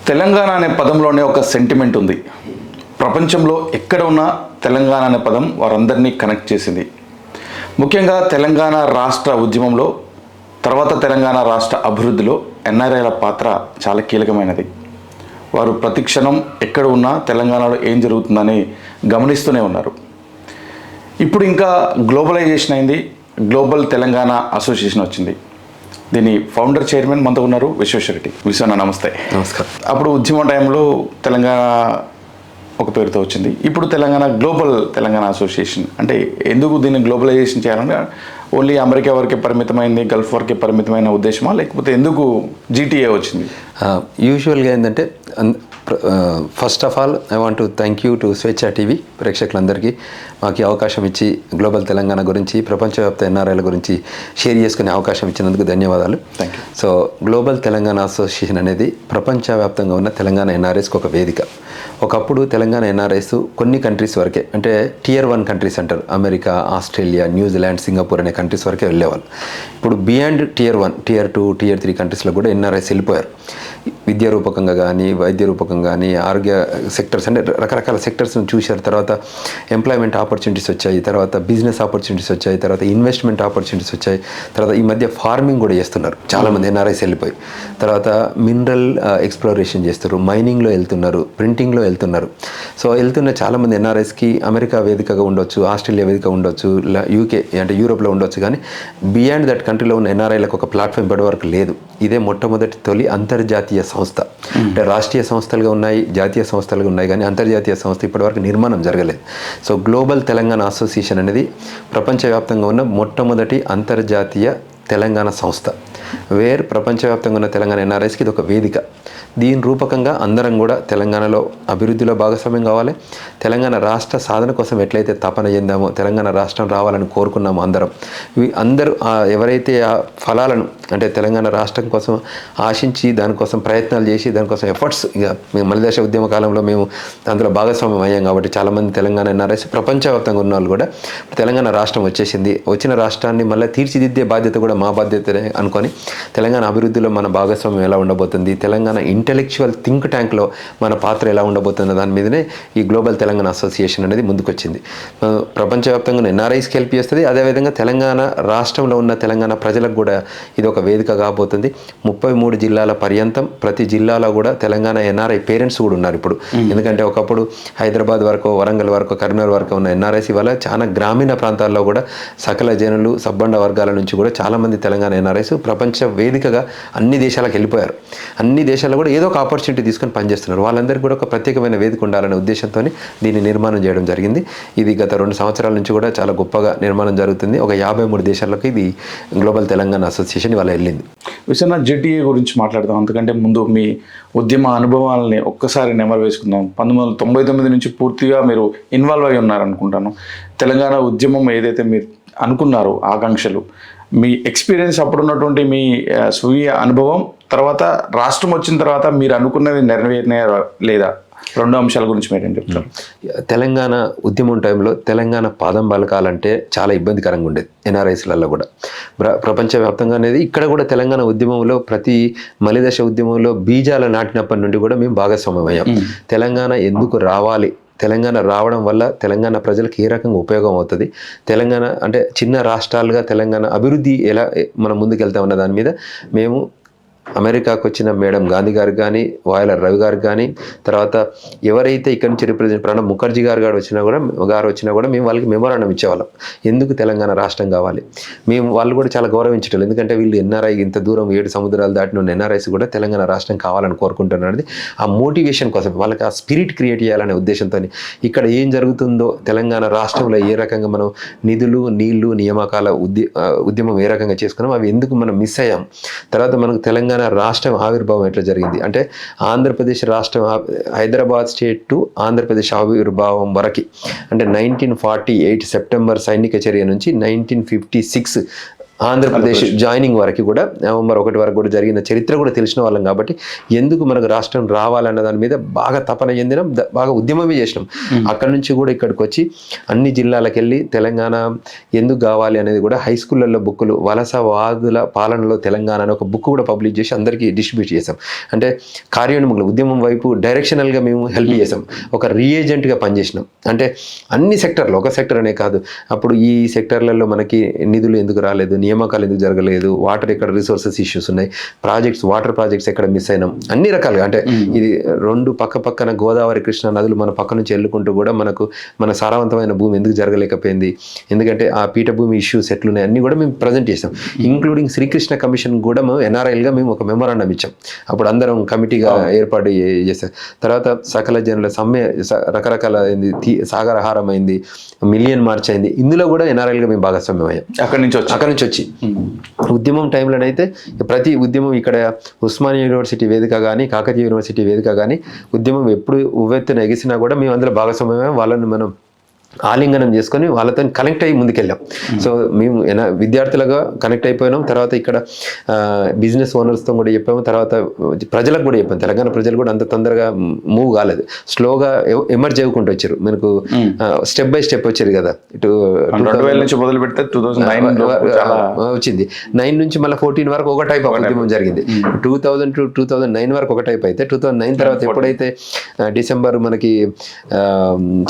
తెలంగాణ అనే పదంలోనే ఒక సెంటిమెంట్ ఉంది. ప్రపంచంలో ఎక్కడ ఉన్నా తెలంగాణ అనే పదం వారందరినీ కనెక్ట్ చేసింది. ముఖ్యంగా తెలంగాణ రాష్ట్ర ఉద్యమంలో, తర్వాత తెలంగాణ రాష్ట్ర అభివృద్ధిలో ఎన్ఆర్ఐల పాత్ర చాలా కీలకమైనది. వారు ప్రతి క్షణం ఎక్కడ ఉన్నా తెలంగాణలో ఏం జరుగుతుందని గమనిస్తూనే ఉన్నారు. ఇప్పుడు ఇంకా గ్లోబలైజేషన్ అయింది. గ్లోబల్ తెలంగాణ అసోసియేషన్ వచ్చింది. దీని ఫౌండర్ చైర్మన్ మనతో ఉన్నారు విశ్వేశ్వరరెడ్డి. విశ్వన్న నమస్తే. నమస్కారం. అప్పుడు ఉద్యమం టైంలో తెలంగాణ ఒక పేరుతో వచ్చింది. ఇప్పుడు తెలంగాణ తెలంగాణ అసోసియేషన్. అంటే ఎందుకు దీన్ని గ్లోబలైజేషన్ చేయాలంటే ఓన్లీ అమెరికా వరకే పరిమితమైంది, గల్ఫ్ వరకే పరిమితమైన ఉద్దేశమా, లేకపోతే ఎందుకు జీటీఏ వచ్చింది? యూజువల్గా ఏంటంటే first of all I want to thank you to స్వేచ్ఛ టీవీ ప్రేక్షకులందరికీ మాకు అవకాశం ఇచ్చి గ్లోబల్ తెలంగాణ గురించి, ప్రపంచవ్యాప్త ఎన్ఆర్ఐల గురించి షేర్ చేసుకునే అవకాశం ఇచ్చినందుకు ధన్యవాదాలు. Thank you. So global Telangana association అనేది ప్రపంచవ్యాప్తంగా ఉన్న తెలంగాణ ఎన్ఆర్ఐస్కి ఒక వేదిక. ఒకప్పుడు తెలంగాణ ఎన్ఆర్ఐస్ కొన్ని కంట్రీస్ వరకే, అంటే Tier 1 కంట్రీస్ అంటారు, అమెరికా, ఆస్ట్రేలియా, న్యూజిలాండ్, సింగపూర్ అనే కంట్రీస్ వరకే వెళ్ళేవాళ్ళు. ఇప్పుడు బియాండ్ Tier 1, Tier 2, Tier 3 కంట్రీస్లో కూడా ఎన్ఆర్ఐస్ వెళ్ళిపోయారు. విద్యా రూపకంగా కానీ, వైద్య రూపకంగా కానీ, ఆరోగ్య సెక్టర్స్ అంటే రకరకాల సెక్టర్స్ని చూశారు. తర్వాత ఎంప్లాయ్మెంట్ ఆపర్చునిటీస్ వచ్చాయి, తర్వాత బిజినెస్ ఆపర్చునిటీస్ వచ్చాయి, తర్వాత ఇన్వెస్ట్మెంట్ ఆపర్చునిటీస్ వచ్చాయి, తర్వాత ఈ మధ్య ఫార్మింగ్ కూడా చేస్తున్నారు చాలామంది ఎన్ఆర్ఐస్ వెళ్ళిపోయి. తర్వాత మినరల్ ఎక్స్ప్లోరేషన్ చేస్తారు, మైనింగ్లో వెళ్తున్నారు, ప్రింటింగ్లో వెళ్తున్నారు. సో వెళ్తున్న చాలామంది ఎన్ఆర్ఐస్కి అమెరికా వేదికగా ఉండొచ్చు, ఆస్ట్రేలియా వేదిక ఉండొచ్చు, యూకే అంటే యూరోప్లో ఉండొచ్చు. కానీ బియాండ్ దట్ కంట్రీలో ఉన్న ఎన్ఆర్ఐలకు ఒక ప్లాట్ఫామ్ ఇప్పటి వరకు లేదు. ఇదే మొట్టమొదటి తొలి అంతర్జాతీయ సంస్థ. అంటే రాష్ట్రీయ సంస్థలుగా ఉన్నాయి, జాతీయ సంస్థలుగా ఉన్నాయి, కానీ అంతర్జాతీయ సంస్థ ఇప్పటివరకు నిర్మాణం జరగలేదు. సో గ్లోబల్ తెలంగాణ అసోసియేషన్ అనేది ప్రపంచవ్యాప్తంగా ఉన్న మొట్టమొదటి అంతర్జాతీయ తెలంగాణ సంస్థ. ప్రపంచవ్యాప్తంగా ఉన్న తెలంగాణ ఎన్ఆర్ఐస్కి ఇది ఒక వేదిక. దీని రూపకంగా అందరం కూడా తెలంగాణలో అభివృద్ధిలో భాగస్వామ్యం కావాలి. తెలంగాణ రాష్ట్ర సాధన కోసం ఎట్లయితే తపన చెందామో, తెలంగాణ రాష్ట్రం రావాలని కోరుకున్నామో అందరూ ఎవరైతే ఆ ఫలాలను, అంటే తెలంగాణ రాష్ట్రం కోసం ఆశించి దానికోసం ప్రయత్నాలు చేసి దానికోసం ఎఫర్ట్స్, ఇక మేము మలిదశ ఉద్యమ కాలంలో మేము అందులో భాగస్వామ్యం అయ్యాం కాబట్టి చాలామంది తెలంగాణ ఎన్ఆర్ఐస్ ప్రపంచవ్యాప్తంగా ఉన్న వాళ్ళు కూడా తెలంగాణ రాష్ట్రం వచ్చేసింది, వచ్చిన రాష్ట్రాన్ని మళ్ళీ తీర్చిదిద్దే బాధ్యత కూడా మా బాధ్యతనే అనుకొని తెలంగాణ అభివృద్ధిలో మన భాగస్వామ్యం ఎలా ఉండబోతుంది, తెలంగాణ ఇంటెలెక్చువల్ థింక్ ట్యాంక్లో మన పాత్ర ఎలా ఉండబోతుందో దాని మీదనే ఈ గ్లోబల్ తెలంగాణ అసోసియేషన్ అనేది ముందుకొచ్చింది. ప్రపంచవ్యాప్తంగా ఎన్ఆర్ఐస్కి హెల్ప్ చేస్తుంది, అదేవిధంగా తెలంగాణ రాష్ట్రంలో ఉన్న తెలంగాణ ప్రజలకు కూడా ఇది ఒక వేదిక కాబోతుంది. 33 జిల్లాల పర్యంతం ప్రతి జిల్లాలో కూడా తెలంగాణ ఎన్ఆర్ఐ పేరెంట్స్ కూడా ఉన్నారు ఇప్పుడు. ఎందుకంటే ఒకప్పుడు హైదరాబాద్ వరకు, వరంగల్ వరకు, కరీంనగర్ వరకు ఉన్న ఎన్ఆర్ఐస్ ఇవాళ చాలా గ్రామీణ ప్రాంతాల్లో కూడా సకల జనులు, సబ్బండ వర్గాల నుంచి కూడా చాలామంది తెలంగాణ ఎన్ఆర్ఐస్ ప్రపంచ వేదికగా అన్ని దేశాలకు వెళ్ళిపోయారు. అన్ని దేశాల్లో కూడా ఏదో ఒక ఆపర్చునిటీ తీసుకొని పనిచేస్తున్నారు. వాళ్ళందరికీ కూడా ఒక ప్రత్యేకమైన వేదిక ఉండాలనే ఉద్దేశంతో దీన్ని నిర్మాణం చేయడం జరిగింది. ఇది గత 2 సంవత్సరాల నుంచి కూడా చాలా గొప్పగా నిర్మాణం జరుగుతుంది. ఒక 53 దేశాలకు ఇది గ్లోబల్ తెలంగాణ అసోసియేషన్ ఇవాళ వెళ్ళింది. విషయంలో జీటీఏ గురించి మాట్లాడదాం. అందుకంటే ముందు మీ ఉద్యమ అనుభవాలని ఒక్కసారి నెమరు వేసుకుందాం. 1999 నుంచి పూర్తిగా మీరు ఇన్వాల్వ్ అయి ఉన్నారనుకుంటాను. తెలంగాణ ఉద్యమం ఏదైతే మీరు అనుకున్నారో, ఆకాంక్షలు, మీ ఎక్స్పీరియన్స్, అప్పుడున్నటువంటి మీ స్వీయ అనుభవం, తర్వాత రాష్ట్రం వచ్చిన తర్వాత మీరు అనుకున్నది నెరవేరినాయా లేదా, 2 అంశాల గురించి మీరు ఏం చెప్తారు? తెలంగాణ ఉద్యమం టైంలో తెలంగాణ పాదం పలకాలంటే చాలా ఇబ్బందికరంగా ఉండేది ఎన్ఆర్ఐస్లలో కూడా. ప్రపంచవ్యాప్తంగా అనేది ఇక్కడ కూడా తెలంగాణ ఉద్యమంలో, ప్రతి మలిదశ ఉద్యమంలో బీజాలు నాటినప్పటి నుండి కూడా మేము భాగస్వామ్యం అయ్యాం. తెలంగాణ ఎందుకు రావాలి, తెలంగాణ రావడం వల్ల తెలంగాణ ప్రజలకు ఏ రకంగా ఉపయోగం అవుతుంది, తెలంగాణ అంటే చిన్న రాష్ట్రాలుగా తెలంగాణ అభివృద్ధి ఎలా మనం ముందుకెళ్తామన్న దాని మీద మేము అమెరికాకు వచ్చిన మేడం గాంధీ గారికి కానీ, వాయల రవి గారికి కానీ, తర్వాత ఎవరైతే ఇక్కడి నుంచి రిప్రజెంట్ ప్రణబ్ ముఖర్జీ గారు వచ్చినా కూడా మేము వాళ్ళకి మెమోరాండం ఇచ్చేవాళ్ళం. ఎందుకు తెలంగాణ రాష్ట్రం కావాలి, వాళ్ళు కూడా చాలా గౌరవించటం. ఎందుకంటే వీళ్ళు ఎన్ఆర్ఐ ఇంత దూరం 7 సముద్రాలు దాటిన ఉన్న ఎన్ఆర్ఐస్ కూడా తెలంగాణ రాష్ట్రం కావాలని కోరుకుంటున్నది. ఆ మోటివేషన్ కోసం, వాళ్ళకి ఆ స్పిరిట్ క్రియేట్ చేయాలనే ఉద్దేశంతో ఇక్కడ ఏం జరుగుతుందో, తెలంగాణ రాష్ట్రంలో ఏ రకంగా మనం నిధులు, నీళ్లు, నియామకాల ఉద్యమం ఏ రకంగా చేసుకున్నాం, అవి ఎందుకు మనం మిస్ అయ్యాం, తర్వాత మనకు తెలంగాణ రాష్ట్రం ఆవిర్భావం ఎట్లా జరిగింది, అంటే ఆంధ్రప్రదేశ్ రాష్ట్రం, హైదరాబాద్ స్టేట్ టు ఆంధ్రప్రదేశ్ ఆవిర్భావం వరకు, అంటే 1948 సెప్టెంబర్ సైనిక చర్య నుంచి 1956 ఆంధ్రప్రదేశ్ జాయినింగ్ వరకు కూడా నవంబర్ 1 వరకు కూడా జరిగిన చరిత్ర కూడా తెలిసిన వాళ్ళం కాబట్టి ఎందుకు మనకు రాష్ట్రం రావాలన్న దాని మీద బాగా తపన చెందినాం, బాగా ఉద్యమమే చేసినాం. అక్కడి నుంచి కూడా ఇక్కడికి వచ్చి అన్ని జిల్లాలకు వెళ్ళి తెలంగాణ ఎందుకు కావాలి అనేది కూడా హై స్కూళ్ళల్లో బుక్కులు, వలసవాదుల పాలనలో తెలంగాణ అనే ఒక బుక్ కూడా పబ్లిష్ చేసి అందరికీ డిస్ట్రిబ్యూట్ చేసాం. అంటే కార్యోన్ముఖులు ఉద్యమం వైపు డైరెక్షనల్గా మేము హెల్ప్ చేసాం, ఒక రీఏజెంట్గా పనిచేసినాం. అంటే అన్ని సెక్టర్లో, ఒక సెక్టర్ అనే కాదు, అప్పుడు ఈ సెక్టర్లలో మనకి నిధులు ఎందుకు రాలేదు, నియామకాలు ఎందుకు జరగలేదు, వాటర్ ఎక్కడ రిసోర్సెస్ ఇష్యూస్ ఉన్నాయి, ప్రాజెక్ట్స్ వాటర్ ప్రాజెక్ట్స్ ఎక్కడ మిస్ అయినాం, అన్ని రకాలుగా. అంటే ఇది రెండు పక్కన గోదావరి కృష్ణ నదులు మన పక్క నుంచి వెళ్ళుకుంటూ కూడా మన సారవంతమైన భూమి ఎందుకు జరగలేకపోయింది, ఎందుకంటే ఆ పీఠభూమి ఇష్యూస్ ఎట్లున్నాయి అన్నీ కూడా మేము ప్రజెంట్ చేసాం. ఇంక్లూడింగ్ శ్రీకృష్ణ కమిషన్ కూడా మేము ఎన్ఆర్ఐలుగా మేము ఒక మెమోరాండం ఇచ్చాం. అప్పుడు అందరం కమిటీగా ఏర్పాటు చేసాం. తర్వాత సకల జనుల సమ్మె, రకరకాల సాగరహారం అయింది, మిలియన్ మార్చ్ అయింది, ఇందులో కూడా ఎన్ఆర్ఐలుగా మేము భాగస్వామ్యం అయ్యాం. అక్కడి నుంచి వచ్చి ఉద్యమం టైంలోనైతే ప్రతి ఉద్యమం ఇక్కడ ఉస్మానియా యూనివర్సిటీ వేదిక కానీ, కాకతీయ యూనివర్సిటీ వేదిక కానీ ఉద్యమం ఎప్పుడు ఉవ్వెత్తున ఎగిసినా కూడా మేము అందులో భాగస్వామ్యమే. వాళ్ళని మనం ఆలింగనం చేసుకొని వాళ్ళతో కనెక్ట్ అయ్యి ముందుకెళ్ళాం. సో మేము విద్యార్థులుగా కనెక్ట్ అయిపోయినాం. తర్వాత ఇక్కడ బిజినెస్ ఓనర్స్తో కూడా చెప్పాము, తర్వాత ప్రజలకు కూడా చెప్పాము. తెలంగాణ ప్రజలు కూడా అంత తొందరగా మూవ్ కాలేదు, స్లోగా ఎమర్జ్ అవ్వకుంటూ వచ్చారు. మనకు స్టెప్ బై స్టెప్ వచ్చారు కదా. ఇటు 2000 నుంచి మొదలు పెడితే 2009 వచ్చింది. 9 నుంచి మళ్ళీ 14 వరకు ఒక టైప్ ఆఫ్ ఉద్యమం జరిగింది. 2000 to 2009 వరకు ఒక టైప్ అయితే 2009 తర్వాత ఎప్పుడైతే డిసెంబర్ మనకి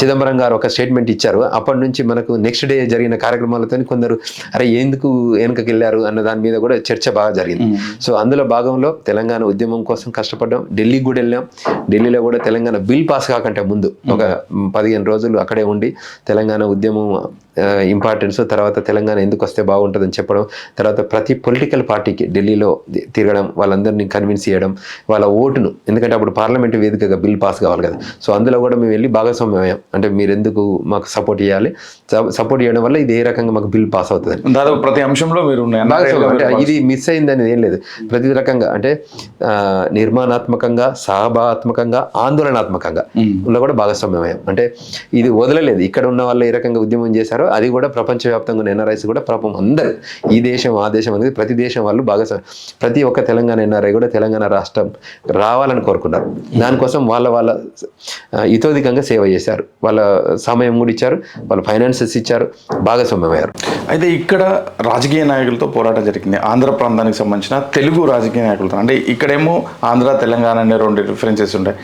చిదంబరం గారు ఒక స్టేట్మెంట్ ఇచ్చారు, అప్పటి నుంచి మనకు నెక్స్ట్ డే జరిగిన కార్యక్రమాలతో కొందరు అరే ఎందుకు వెనుకకి వెళ్ళారు అన్న దాని మీద కూడా చర్చ బాగా జరిగింది. సో అందులో భాగంలో తెలంగాణ ఉద్యమం కోసం కష్టపడ్డాం. ఢిల్లీకి కూడా వెళ్ళాం. ఢిల్లీలో కూడా తెలంగాణ బిల్ పాస్ కాకంటే ముందు ఒక 15 రోజులు అక్కడే ఉండి తెలంగాణ ఉద్యమం ఇంపార్టెన్స్, తర్వాత తెలంగాణ ఎందుకు వస్తే బాగుంటుందని చెప్పడం, తర్వాత ప్రతి పొలిటికల్ పార్టీకి ఢిల్లీలో తిరగడం, వాళ్ళందరినీ కన్విన్స్ చేయడం, వాళ్ళ ఓటును, ఎందుకంటే అప్పుడు పార్లమెంటు వేదికగా బిల్ పాస్ కావాలి కదా. సో అందులో కూడా మేము వెళ్ళి భాగస్వామ్యం అయ్యాం. అంటే మీరు ఎందుకు మాకు సపోర్ట్ చేయాలి, సపోర్ట్ చేయడం వల్ల ఇది ఏ రకంగా మాకు బిల్ పాస్ అవుతుంది. దాదాపు ప్రతి అంశంలో మీరు అంటే ఇది మిస్ అయింది అనేది ఏం లేదు. ప్రతి రకంగా అంటే నిర్మాణాత్మకంగా, సహభాగాత్మకంగా, ఆందోళనాత్మకంగా ఇలా కూడా భాగస్వామ్యం అయ్యాం. అంటే ఇది వదలలేదు. ఇక్కడ ఉన్న వాళ్ళు ఏ రకంగా ఉద్యమం చేశారో అది కూడా ప్రపంచవ్యాప్తంగా ఉన్న ఎన్ఆర్ఐస్ కూడా పాపం అందరూ ఈ దేశం ఆ దేశం అనేది ప్రతి దేశం వాళ్ళు భాగస్వామ్యం. ప్రతి ఒక్క తెలంగాణ ఎన్ఆర్ఐ కూడా తెలంగాణ రాష్ట్రం రావాలని కోరుకున్నారు. దానికోసం వాళ్ళ ఇతోధికంగా సేవ చేశారు. వాళ్ళ సమయం కూడా ఇచ్చారు, వాళ్ళ ఫైనాన్సెస్ ఇచ్చారు, భాగస్వామ్యం అయ్యారు. అయితే ఇక్కడ రాజకీయ నాయకులతో పోరాటం జరిగింది. ఆంధ్ర ప్రాంతానికి సంబంధించిన తెలుగు రాజకీయ నాయకులతో. అంటే ఇక్కడేమో ఆంధ్ర తెలంగాణ అనే 2 రిఫరెన్సెస్ ఉంటాయి.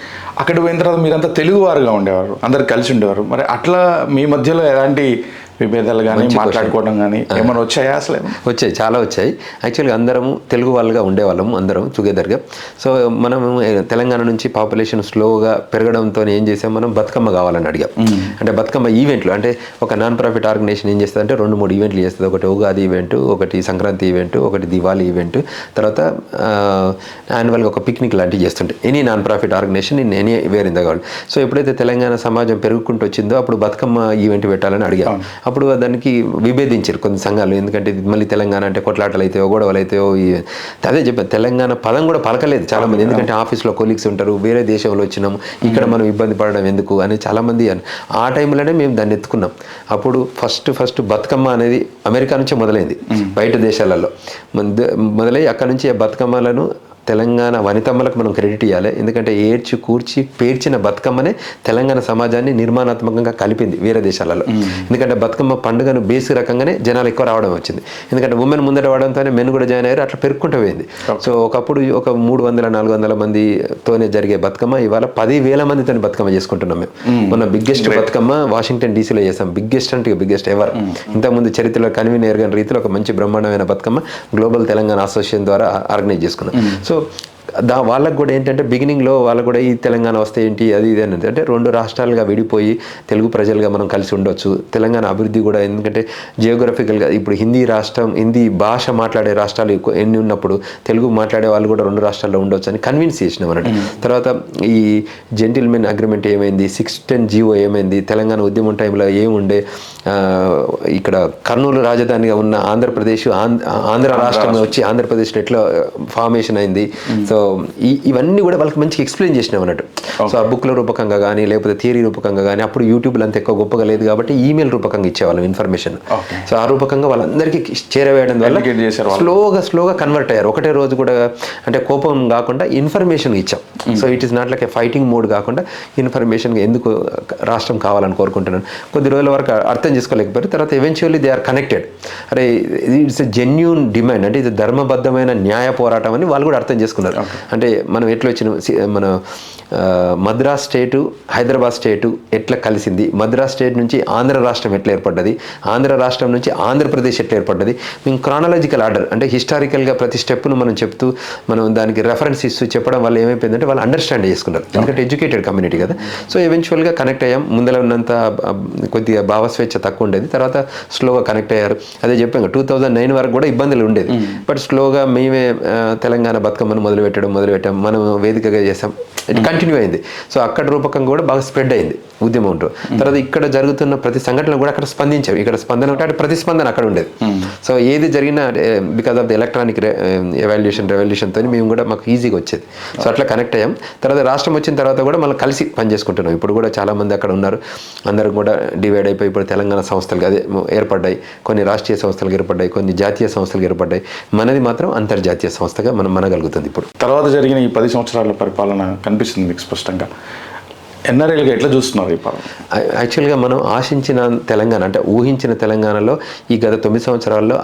అక్కడ పోయిన తర్వాత మీరంతా తెలుగు వారుగా ఉండేవారు, అందరు కలిసి ఉండేవారు. మరి అట్లా మీ మధ్యలో ఎలాంటి విభేదాలు కానీ మాట్లాడుకోవడం కానీ ఏమైనా వచ్చాయా? అసలు వచ్చాయి, చాలా వచ్చాయి. యాక్చువల్గా అందరము తెలుగు వాళ్ళగా ఉండేవాళ్ళము, అందరం టుగెదర్గా. సో మనము తెలంగాణ నుంచి పాపులేషన్ స్లోగా పెరగడంతో ఏం చేసాం, మనం బతుకమ్మ కావాలని అడిగాం. అంటే బతుకమ్మ ఈవెంట్లు, అంటే ఒక నాన్ ప్రాఫిట్ ఆర్గనైజేషన్ ఏం చేస్తుంది అంటే 2-3 ఈవెంట్లు చేస్తుంది. ఒకటి ఉగాది ఈవెంట్, ఒకటి సంక్రాంతి ఈవెంట్, ఒకటి దివాళీ ఈవెంట్, తర్వాత యాన్యువల్గా ఒక పిక్నిక్ లాంటివి చేస్తుంటే any non profit organisation in anywhere in the world. So ఎప్పుడైతే తెలంగాణ సమాజం పెరుగుకుంటూ వచ్చిందో అప్పుడు బతుకమ్మ ఈవెంట్ పెట్టాలని అడిగాం. అప్పుడు దానికి విభేదించారు కొన్ని సంఘాలు. ఎందుకంటే మళ్ళీ తెలంగాణ అంటే కొట్లాటలు అయితే, గొడవలు అయితే, అదే చెప్పారు. తెలంగాణ పదం కూడా పలకలేదు చాలామంది. ఎందుకంటే ఆఫీస్లో కొలీగ్స్ ఉంటారు, వేరే దేశంలో వచ్చినాము, ఇక్కడ మనం ఇబ్బంది పడడం ఎందుకు అని చాలామంది. ఆ టైంలోనే మేము దాన్ని ఎత్తుకున్నాం. అప్పుడు ఫస్ట్ బతుకమ్మ అనేది అమెరికా నుంచే మొదలైంది. బయట దేశాలలో మొదలై అక్కడ నుంచి ఆ బతుకమ్మలను తెలంగాణ వనితమ్మలకు మనం క్రెడిట్ ఇవ్వాలి. ఎందుకంటే ఏడ్చి కూర్చి పేర్చిన బతుకమ్మనే తెలంగాణ సమాజాన్ని నిర్మాణాత్మకంగా కలిపింది వేరే దేశాలలో. ఎందుకంటే బతుకమ్మ పండుగను బేసిక్ రకంగానే జనాలు ఎక్కువ రావడం వచ్చింది. ఎందుకంటే ఉమెన్ ముందర రావడంతోనే మెన్ కూడా జాయిన్ అయ్యారు, అట్లా పెరుక్కుంటూ పోయింది. సో ఒకప్పుడు ఒక 300-400 మందితోనే జరిగే బతుకమ్మ ఇవాళ 10,000 మందితో బతుకమ్మ చేసుకుంటున్నాం మేము. మొన్న బిగ్గెస్ట్ బతుకమ్మ వాషింగ్టన్ డీసీలో చేసాం. Biggest ever. ఇంతకుముందు చరిత్రలో కన్వీన్ ఎరగని రీతిలో ఒక మంచి బ్రహ్మాండమైన బతుకమ్మ గ్లోబల్ తెలంగాణ అసోసియేషన్ ద్వారా ఆర్గనైజ్ చేసుకున్నాం. సో వాళ్ళకు కూడా ఏంటంటే బిగినింగ్లో వాళ్ళకు కూడా ఈ తెలంగాణ వస్తే ఏంటి అది ఇది అనేది, అంటే 2 రాష్ట్రాలుగా విడిపోయి తెలుగు ప్రజలుగా మనం కలిసి ఉండొచ్చు. తెలంగాణ అభివృద్ధి కూడా, ఎందుకంటే జియోగ్రఫికల్గా ఇప్పుడు హిందీ భాష మాట్లాడే రాష్ట్రాలు ఎన్ని ఉన్నప్పుడు తెలుగు మాట్లాడే వాళ్ళు కూడా 2 రాష్ట్రాల్లో ఉండొచ్చు అని కన్విన్స్ చేసినాం అన్నట్టు. తర్వాత ఈ జెంటిల్మెన్ అగ్రిమెంట్ ఏమైంది, 610 జీవో ఏమైంది, తెలంగాణ ఉద్యమం టైంలో ఏముండే, ఇక్కడ కర్నూలు రాజధానిగా ఉన్న ఆంధ్రప్రదేశ్ ఆంధ్ర రాష్ట్రం వచ్చి ఆంధ్రప్రదేశ్లో ఎట్లా ఫార్మేషన్ అయింది. సో ఇవన్నీ కూడా వాళ్ళకి మంచిగా ఎక్స్ప్లెయిన్ చేసినాం అన్నట్టు. సో ఆ బుక్ల రూపకంగా కానీ లేకపోతే థియరీ రూపకంగా కానీ, అప్పుడు యూట్యూబ్లో అంత ఎక్కువ గొప్పగా లేదు కాబట్టి ఈమెయిల్ రూపకంగా ఇచ్చేవాళ్ళం ఇన్ఫర్మేషన్. సో ఆ రూపకంగా వాళ్ళందరికీ చేరవేయడం వల్ల స్లోగా కన్వర్ట్ అయ్యారు. ఒకటే రోజు కూడా అంటే కోపం కాకుండా ఇన్ఫర్మేషన్ ఇచ్చాం. So it is not like A fighting mode కాకుండా ఇన్ఫర్మేషన్గా ఎందుకు రాష్ట్రం కావాలని కోరుకుంటున్నాను. కొద్ది రోజుల వరకు అర్థం చేసుకోలేకపోయారు. తర్వాత ఎవెన్చువల్లీ దే ఆర్ కనెక్టెడ్. అరే ఇట్స్ ఎ జెన్యూన్ డిమాండ్, అంటే ఇది ధర్మబద్ధమైన న్యాయ పోరాటం అని వాళ్ళు కూడా అర్థం చేసుకున్నారు. అంటే మనం ఎట్లా వచ్చిన మన మద్రాస్ స్టేటు హైదరాబాద్ స్టేటు ఎట్లా కలిసింది, మద్రాస్ స్టేట్ నుంచి ఆంధ్ర రాష్ట్రం ఎట్లా ఏర్పడ్డది, ఆంధ్ర రాష్ట్రం నుంచి ఆంధ్రప్రదేశ్ ఎట్లా ఏర్పడ్డది, మేము క్రానలాజికల్ ఆర్డర్ అంటే హిస్టారికల్గా ప్రతి స్టెప్ను మనం చెప్తూ మనం దానికి రెఫరెన్స్ ఇస్తూ చెప్పడం వల్ల ఏమైపోయిందంటే వాళ్ళు అండర్స్టాండ్ చేసుకున్నారు. ఎందుకంటే ఎడ్యుకేటెడ్ కమ్యూనిటీ కదా. సో ఎవెన్చువల్గా కనెక్ట్ అయ్యాం. ముందర ఉన్నంత కొద్దిగా భావస్వేచ్ఛ తక్కువ ఉండేది, తర్వాత స్లోగా కనెక్ట్ అయ్యారు. అదే చెప్పాం 2009 వరకు కూడా ఇబ్బందులు ఉండేది. బట్ స్లోగా మేమే తెలంగాణ బతుకమ్మను మొదలుపెట్టాం, మనం వేదికగా చేసాం. ఇట్ కంటిన్యూ అయింది. సో అక్కడ రూపకంగా కూడా బాగా స్ప్రెడ్ అయింది ఉద్యమం ఉంటూ. తర్వాత ఇక్కడ జరుగుతున్న ప్రతి సంఘటన కూడా అక్కడ స్పందించాం. ఇక్కడ స్పందన ఉంటే ప్రతిస్పందన అక్కడ ఉండేది. సో ఏది జరిగినా బికాస్ ఆఫ్ ద ఎలక్ట్రానిక్ రెవల్యూషన్తో మేము కూడా మాకు ఈజీగా వచ్చేది. సో అట్లా కనెక్ట్ అయ్యాం. తర్వాత రాష్ట్రం వచ్చిన తర్వాత కూడా మనం కలిసి పనిచేసుకుంటున్నాం. ఇప్పుడు కూడా చాలామంది అక్కడ ఉన్నారు. అందరూ కూడా డివైడ్ అయిపోయి ఇప్పుడు తెలంగాణ సంస్థలు అదే ఏర్పడ్డాయి, కొన్ని రాష్ట్రీయ సంస్థలు ఏర్పడ్డాయి, కొన్ని జాతీయ సంస్థలు ఏర్పడ్డాయి. మనది మాత్రం అంతర్జాతీయ సంస్థగా మనం మనగలుగుతుంది. ఇప్పుడు తర్వాత జరిగిన ఈ 10 సంవత్సరాల పరిపాలన కనిపిస్తుంది మీకు స్పష్టంగా. ఎన్ఆర్ఐలుగా ఎట్లా చూస్తున్నారు ఈ పాలన? యాక్చువల్గా మనం ఆశించిన తెలంగాణ అంటే ఊహించిన తెలంగాణలో ఈ గత 9 సంవత్సరాల్లో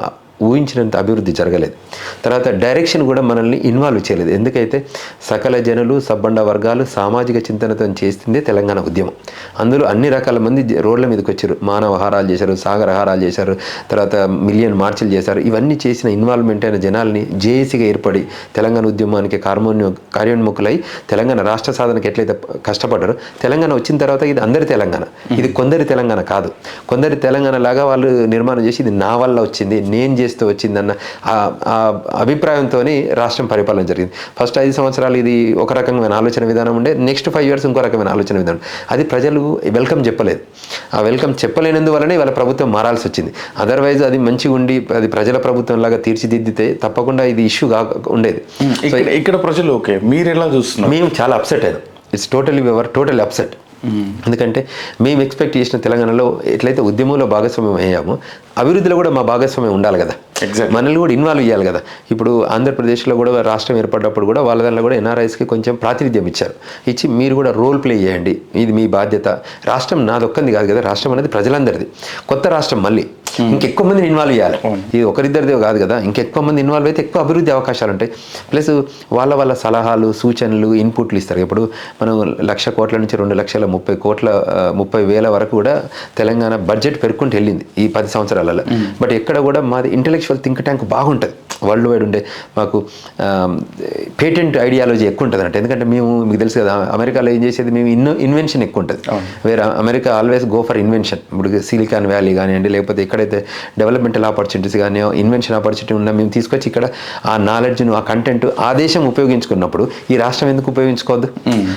ఊహించినంత అభివృద్ధి జరగలేదు. తర్వాత డైరెక్షన్ కూడా మనల్ని ఇన్వాల్వ్ చేయలేదు. ఎందుకైతే సకల జనులు సబ్బండ వర్గాలు సామాజిక చింతనతో చేసిందే తెలంగాణ ఉద్యమం. అందులో అన్ని రకాల మంది రోడ్ల మీదకి వచ్చారు. మానవహారాలు చేశారు, సాగరహారాలు చేశారు, తర్వాత మిలియన్ మార్చులు చేశారు. ఇవన్నీ చేసిన ఇన్వాల్వ్మెంట్ అయిన జనాల్ని జేఏసీగా ఏర్పడి తెలంగాణ ఉద్యమానికి కార్యోన్ముఖులై తెలంగాణ రాష్ట్ర సాధనకి ఎట్లయితే కష్టపడ్డారో, తెలంగాణ వచ్చిన తర్వాత ఇది అందరి తెలంగాణ, ఇది కొందరి తెలంగాణ కాదు. కొందరి తెలంగాణ లాగా వాళ్ళు నిర్మాణం చేసి ఇది నా వల్ల వచ్చింది, నేను చేస్తూ వచ్చిందన్న ఆ అభిప్రాయంతో రాష్ట్రం పరిపాలన జరిగింది. ఫస్ట్ 5 సంవత్సరాలు ఇది ఒక రకమైన ఆలోచన విధానం ఉండే, నెక్స్ట్ 5 years ఇంకో రకమైన ఆలోచన విధానం. అది ప్రజలు వెల్కమ్ చెప్పలేదు. ఆ వెల్కమ్ చెప్పలేనందువల్లనే వాళ్ళ ప్రభుత్వం మారాల్సి వచ్చింది. అదర్వైజ్ అది మంచిగా ఉండి అది ప్రజల ప్రభుత్వం లాగా తీర్చిదిద్దితే తప్పకుండా ఇది ఇష్యూ ఉండేది. ఇక్కడ ప్రజలు ఓకే, మీరు ఎలా చూస్తున్నారు? మేము చాలా అప్సెట్ అయ్యాం. It's totally upset. ఎందుకంటే మేము ఎక్స్పెక్ట్ చేసిన తెలంగాణలో ఎట్లయితే ఉద్యమంలో భాగస్వామ్యం అయ్యామో అభివృద్ధిలో కూడా మా భాగస్వామ్యం ఉండాలి కదా. మనల్ని కూడా ఇన్వాల్వ్ చేయాలి కదా. ఇప్పుడు ఆంధ్రప్రదేశ్లో కూడా రాష్ట్రం ఏర్పడ్డప్పుడు కూడా వాళ్ళ దానిలో కూడా ఎన్ఆర్ఐస్కి కొంచెం ప్రాతినిధ్యం ఇచ్చారు. ఇచ్చి మీరు కూడా రోల్ ప్లే చేయండి, ఇది మీ బాధ్యత. రాష్ట్రం నాదొక్కంది కాదు కదా, రాష్ట్రం అనేది ప్రజలందరిది. కొత్త రాష్ట్రం మళ్ళీ ఇంకెక్కువ మందిని ఇన్వాల్వ్ చేయాలి. ఇది ఒకరిద్దరిదే కాదు కదా, ఇంకెక్కువ మంది ఇన్వాల్వ్ అయితే ఎక్కువ అభివృద్ధి అవకాశాలు ఉంటాయి. ప్లస్ వాళ్ళ సలహాలు సూచనలు ఇన్పుట్లు ఇస్తారు. ఇప్పుడు మనం 1,00,000 కోట్ల నుంచి 2,30,000 వరకు కూడా తెలంగాణ బడ్జెట్ పెరుక్కుంటూ వెళ్ళింది ఈ 10 సంవత్సరాలలో. బట్ ఎక్కడ కూడా మాది ఇంటెలెక్చువల్ థింక్ ట్యాంక్ బాగుంటుంది. వరల్డ్ వైడ్ ఉండే మాకు పేటెంట్ ఐడియాలజీ ఎక్కువ ఉంటుంది అంటే. ఎందుకంటే మేము మీకు తెలుసు కదా, అమెరికాలో ఏం చేసేది మేము ఇన్వెన్షన్ ఎక్కువ ఉంటుంది. వేరే America always go for invention. ఇప్పుడు సిలికాన్ వ్యాలీ కానివ్వండి, లేకపోతే ఎక్కడైతే డెవలప్మెంటల్ ఆపర్చునిటీస్ కానీ ఇన్వెన్షన్ ఆపర్చునిటీ ఉన్నా మేము తీసుకొచ్చి ఇక్కడ ఆ నాలెడ్జ్ను ఆ కంటెంట్ ఆ దేశం ఉపయోగించుకున్నప్పుడు ఈ రాష్ట్రం ఎందుకు ఉపయోగించుకోవద్దు?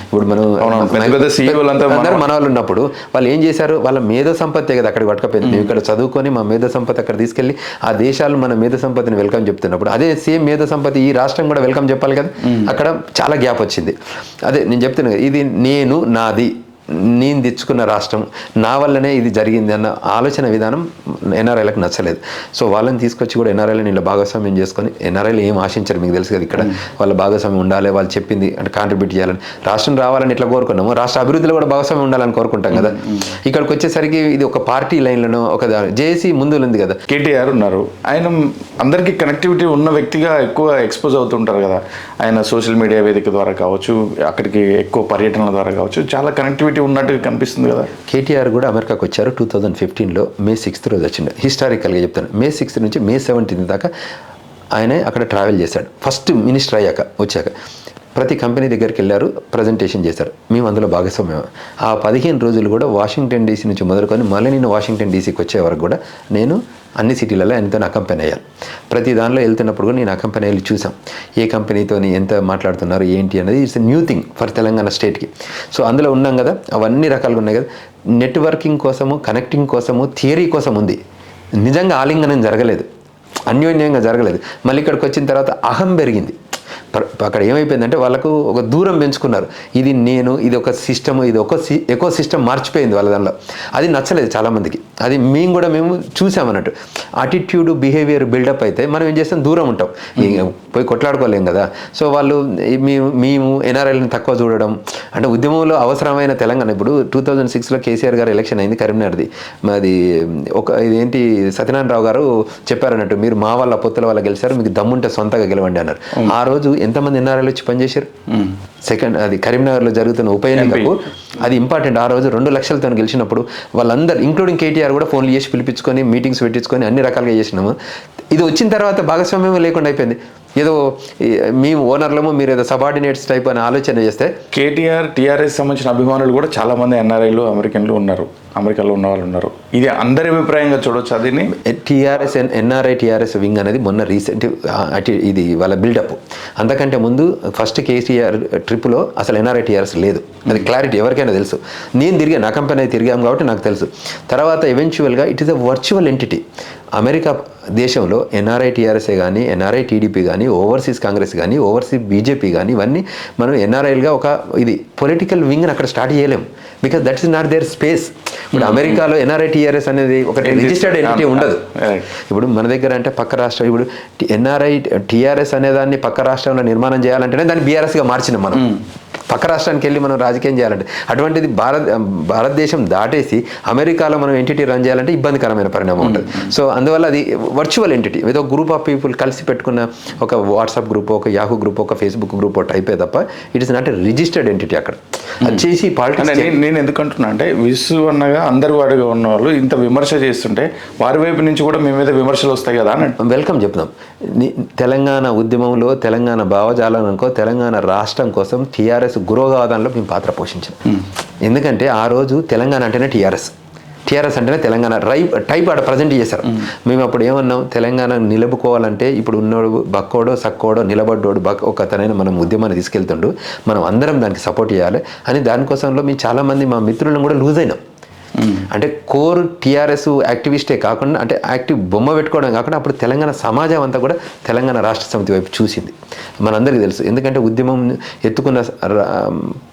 ఇప్పుడు మనం అందరూ మన వాళ్ళు ఉన్నప్పుడు వాళ్ళు ఏం చేశారు, వాళ్ళ మేధో సంపత్తే కదా అక్కడికి పట్టుకపోయింది. మేము ఇక్కడ చదువుకొని మా మేధో సంపత్తి అక్కడ తీసుకెళ్ళి ఆ దేశాలు మన మేధో సంపత్తిని వెల్కమ్ చెప్తున్నప్పుడు అదే సేమ్ మేధో సంపత్తి ఈ రాష్ట్రం కూడా వెల్కమ్ చెప్పాలి కదా. అక్కడ చాలా గ్యాప్ వచ్చింది. అదే నేను చెప్తున్నా, ఇది నాది నేను తెచ్చుకున్న రాష్ట్రం, నా వల్లనే ఇది జరిగింది అన్న ఆలోచన విధానం ఎన్ఆర్ఐలకు నచ్చలేదు. సో వాళ్ళని తీసుకొచ్చి కూడా ఎన్ఆర్ఐలను ఇలా భాగస్వామ్యం చేసుకొని, ఎన్ఆర్ఐలు ఏం ఆశించారు మీకు తెలుసు కదా, ఇక్కడ వాళ్ళ భాగస్వామ్యం ఉండాలి, వాళ్ళు చెప్పింది అంటే కాంట్రిబ్యూట్ చేయాలని, రాష్ట్రం రావాలని ఇట్లా కోరుకున్నాము, రాష్ట్ర అభివృద్ధిలో కూడా భాగస్వామ్యం ఉండాలని కోరుకుంటాం కదా. ఇక్కడికి వచ్చేసరికి ఇది ఒక పార్టీ లైన్లను ఒక జేఏసీ ముందు ఉంది కదా. కేటీఆర్ ఉన్నారు, ఆయన అందరికీ కనెక్టివిటీ ఉన్న వ్యక్తిగా ఎక్కువ ఎక్స్పోజ్ అవుతుంటారు కదా. ఆయన సోషల్ మీడియా వేదిక ద్వారా కావచ్చు, అక్కడికి ఎక్కువ పర్యటనల ద్వారా కావచ్చు, చాలా కనెక్టివిటీ ఉన్నట్టుగా కనిపిస్తుంది కదా. కేటీఆర్ కూడా అమెరికాకు వచ్చారు 2015లో May 6th రోజు వచ్చిండు. హిస్టారికల్గా చెప్తాను, May 6th నుంచి May 17th దాకా ఆయనే అక్కడ ట్రావెల్ చేశాడు. ఫస్ట్ మినిస్టర్ వచ్చాక ప్రతి కంపెనీ దగ్గరికి వెళ్ళారు, ప్రజెంటేషన్ చేశారు. మేము అందులో భాగస్వామ్యం. ఆ 15 రోజులు కూడా వాషింగ్టన్ డీసీ నుంచి మొదలుకొని మళ్ళీ నేను వాషింగ్టన్ డీసీకి వచ్చే వరకు కూడా నేను అన్ని సిటీలలో ఆయనతో అకంపెనీ అయ్యాను. ప్రతి దానిలో వెళ్తున్నప్పుడు కూడా నేను అకంపెనీ వెళ్ళి చూసాం, ఏ కంపెనీతో ఎంత మాట్లాడుతున్నారు ఏంటి అనేది. It's new thing for Telangana స్టేట్కి. సో అందులో ఉన్నాం కదా, అవన్నీ రకాలుగా ఉన్నాయి కదా. నెట్వర్కింగ్ కోసము, కనెక్టింగ్ కోసము, థియరీ కోసం ఉంది, నిజంగా ఆలింగనం జరగలేదు, అన్యోన్యంగా జరగలేదు. మళ్ళీ ఇక్కడికి వచ్చిన తర్వాత అహం పెరిగింది. అక్కడ ఏమైపోయిందంటే వాళ్ళకు ఒక దూరం పెంచుకున్నారు. ఇది నేను, ఇది ఒక సిస్టమ్, ఇది ఒక ఎకో సిస్టమ్ మార్చిపోయింది వాళ్ళ దానిలో. అది నచ్చలేదు చాలామందికి. అది మేము చూసామన్నట్టు. అటిట్యూడ్ బిహేవియర్ బిల్డప్ అయితే మనం ఏం చేస్తాం, దూరం ఉంటాం, పోయి కొట్లాడుకోలేం కదా. సో వాళ్ళు మేము ఎన్ఆర్ఐలను తక్కువ చూడడం, అంటే ఉద్యమంలో అవసరమైన తెలంగాణ. ఇప్పుడు 2006లో కేసీఆర్ గారు ఎలక్షన్ అయింది కరీంనగర్ది. అది ఇదేంటి సత్యనారాయణరావు గారు చెప్పారన్నట్టు, మీరు మా వాళ్ళ పొత్తుల వల్ల గెలిచారు, మీకు దమ్ముంటే సొంతగా గెలవండి అన్నారు. ఆ రోజు ఎంతమంది ఎన్ఆర్ఐలు వచ్చి పనిచేశారు? సెకండ్ అది కరీంనగర్లో జరుగుతున్న ఉప ఎన్నికకు అది ఇంపార్టెంట్. ఆ రోజు 2 లక్షలతో గెలిచినప్పుడు వాళ్ళందరూ ఇంక్లూడింగ్ కేటీఆర్ కూడా ఫోన్లు చేసి పిలిపించుకొని మీటింగ్స్ పెట్టించుకొని అన్ని రకాలుగా చేసినాము. ఇది వచ్చిన తర్వాత భాగస్వామ్యం లేకుండా అయిపోయింది. ఏదో మేము ఓనర్లము, మీరు ఏదో సబార్డినేట్స్ టైప్ అని ఆలోచన చేస్తే కేటీఆర్ టీఆర్ఎస్ సంబంధించిన అభిమానులు కూడా చాలామంది ఎన్ఆర్ఐలు అమెరికన్లు ఉన్నారు, అమెరికాలో ఉన్న వాళ్ళు ఉన్నారు. ఇది అందరి అభిప్రాయంగా చూడొచ్చు. అది టీఆర్ఎస్ ఎన్ఆర్ఐ టీఆర్ఎస్ వింగ్ అనేది మొన్న రీసెంట్ ఇది వాళ్ళ బిల్డప్. అంతకంటే ముందు ఫస్ట్ కేసీఆర్ ట్రిప్లో అసలు ఎన్ఆర్ఐ టీఆర్ఎస్ లేదు. అది క్లారిటీ ఎవరికైనా తెలుసు. నేను తిరిగా, నా కంపెనీ తిరిగాం కాబట్టి నాకు తెలుసు. తర్వాత eventually it is a virtual entity. America దేశంలో ఎన్ఆర్ఐ టీఆర్ఎస్ఏ కానీ, ఎన్ఆర్ఐ టీడీపీ కానీ, ఓవర్సీస్ కాంగ్రెస్ కానీ, ఓవర్సీస్ బీజేపీ కానీ, ఇవన్నీ మనం ఎన్ఆర్ఐలుగా ఒక ఇది పొలిటికల్ వింగ్ని అక్కడ స్టార్ట్ చేయలేము. Because that is not there space. ఇప్పుడు అమెరికాలో ఎన్ఆర్ఐ టీఆర్ఎస్ అనేది ఒక రిజిస్టర్డ్ ఎంటిటీ ఉండదు. ఇప్పుడు మన దగ్గర అంటే పక్క రాష్ట్రం, ఇప్పుడు ఎన్ఆర్ఐ టీఆర్ఎస్ అనే దాన్ని పక్క రాష్ట్రంలో నిర్మాణం చేయాలంటేనే దాన్ని బీఆర్ఎస్గా మార్చినాం మనం. పక్క రాష్ట్రానికి వెళ్ళి మనం రాజకీయం చేయాలంటే, అటువంటిది భారతదేశం దాటేసి అమెరికాలో మనం ఎంటిటీ రన్ చేయాలంటే ఇబ్బందికరమైన పరిణామం ఉంటుంది. సో అందువల్ల అది వర్చువల్ ఎంటిటీ, ఏదో గ్రూప్ ఆఫ్ పీపుల్ కలిసి పెట్టుకున్న ఒక వాట్సాప్ గ్రూప్, ఒక యాహూ గ్రూప్, ఒక ఫేస్బుక్ గ్రూప్ టైపే తప్ప it is not a registered entity. అక్కడ అది చేసి పాలిటిక్స్. నేను ఎందుకంటున్నా అంటే విసు అన్నగా అందరు వాడిగా ఉన్న వాళ్ళు ఇంత విమర్శ చేస్తుంటే వారి వైపు నుంచి కూడా మీ మీద విమర్శలు వస్తాయి కదా అని వెల్కమ్ చెప్తాం. తెలంగాణ ఉద్యమంలో, తెలంగాణ భావజాలనుకో, తెలంగాణ రాష్ట్రం కోసం టీఆర్ఎస్ గురుగాదంలో మేము పాత్ర పోషించాం. ఎందుకంటే ఆ రోజు తెలంగాణ అంటేనే టీఆర్ఎస్ అంటేనే తెలంగాణ టైప్ ఆడ ప్రజెంట్ చేశారు. మేము అప్పుడు ఏమన్నాం, తెలంగాణ నిలుపుకోవాలంటే ఇప్పుడు ఉన్నోడు బక్కోడో సక్కోడో నిలబడ్డోడు ఒకతనైనా మనం ఉద్యమాన్ని తీసుకెళ్తుండు, మనం అందరం దానికి సపోర్ట్ చేయాలి అని. దానికోసంలో మేము చాలామంది మా మిత్రులను కూడా లూజ్ అయినాం. అంటే కోర్ టీఆర్ఎస్ యాక్టివిస్టే కాకుండా, అంటే యాక్టివ్ బొమ్మ పెట్టుకోవడం కాకుండా, అప్పుడు తెలంగాణ సమాజం అంతా కూడా తెలంగాణ రాష్ట్ర సమితి వైపు చూసింది. మనందరికీ తెలుసు. ఎందుకంటే ఉద్యమం ఎత్తుకున్న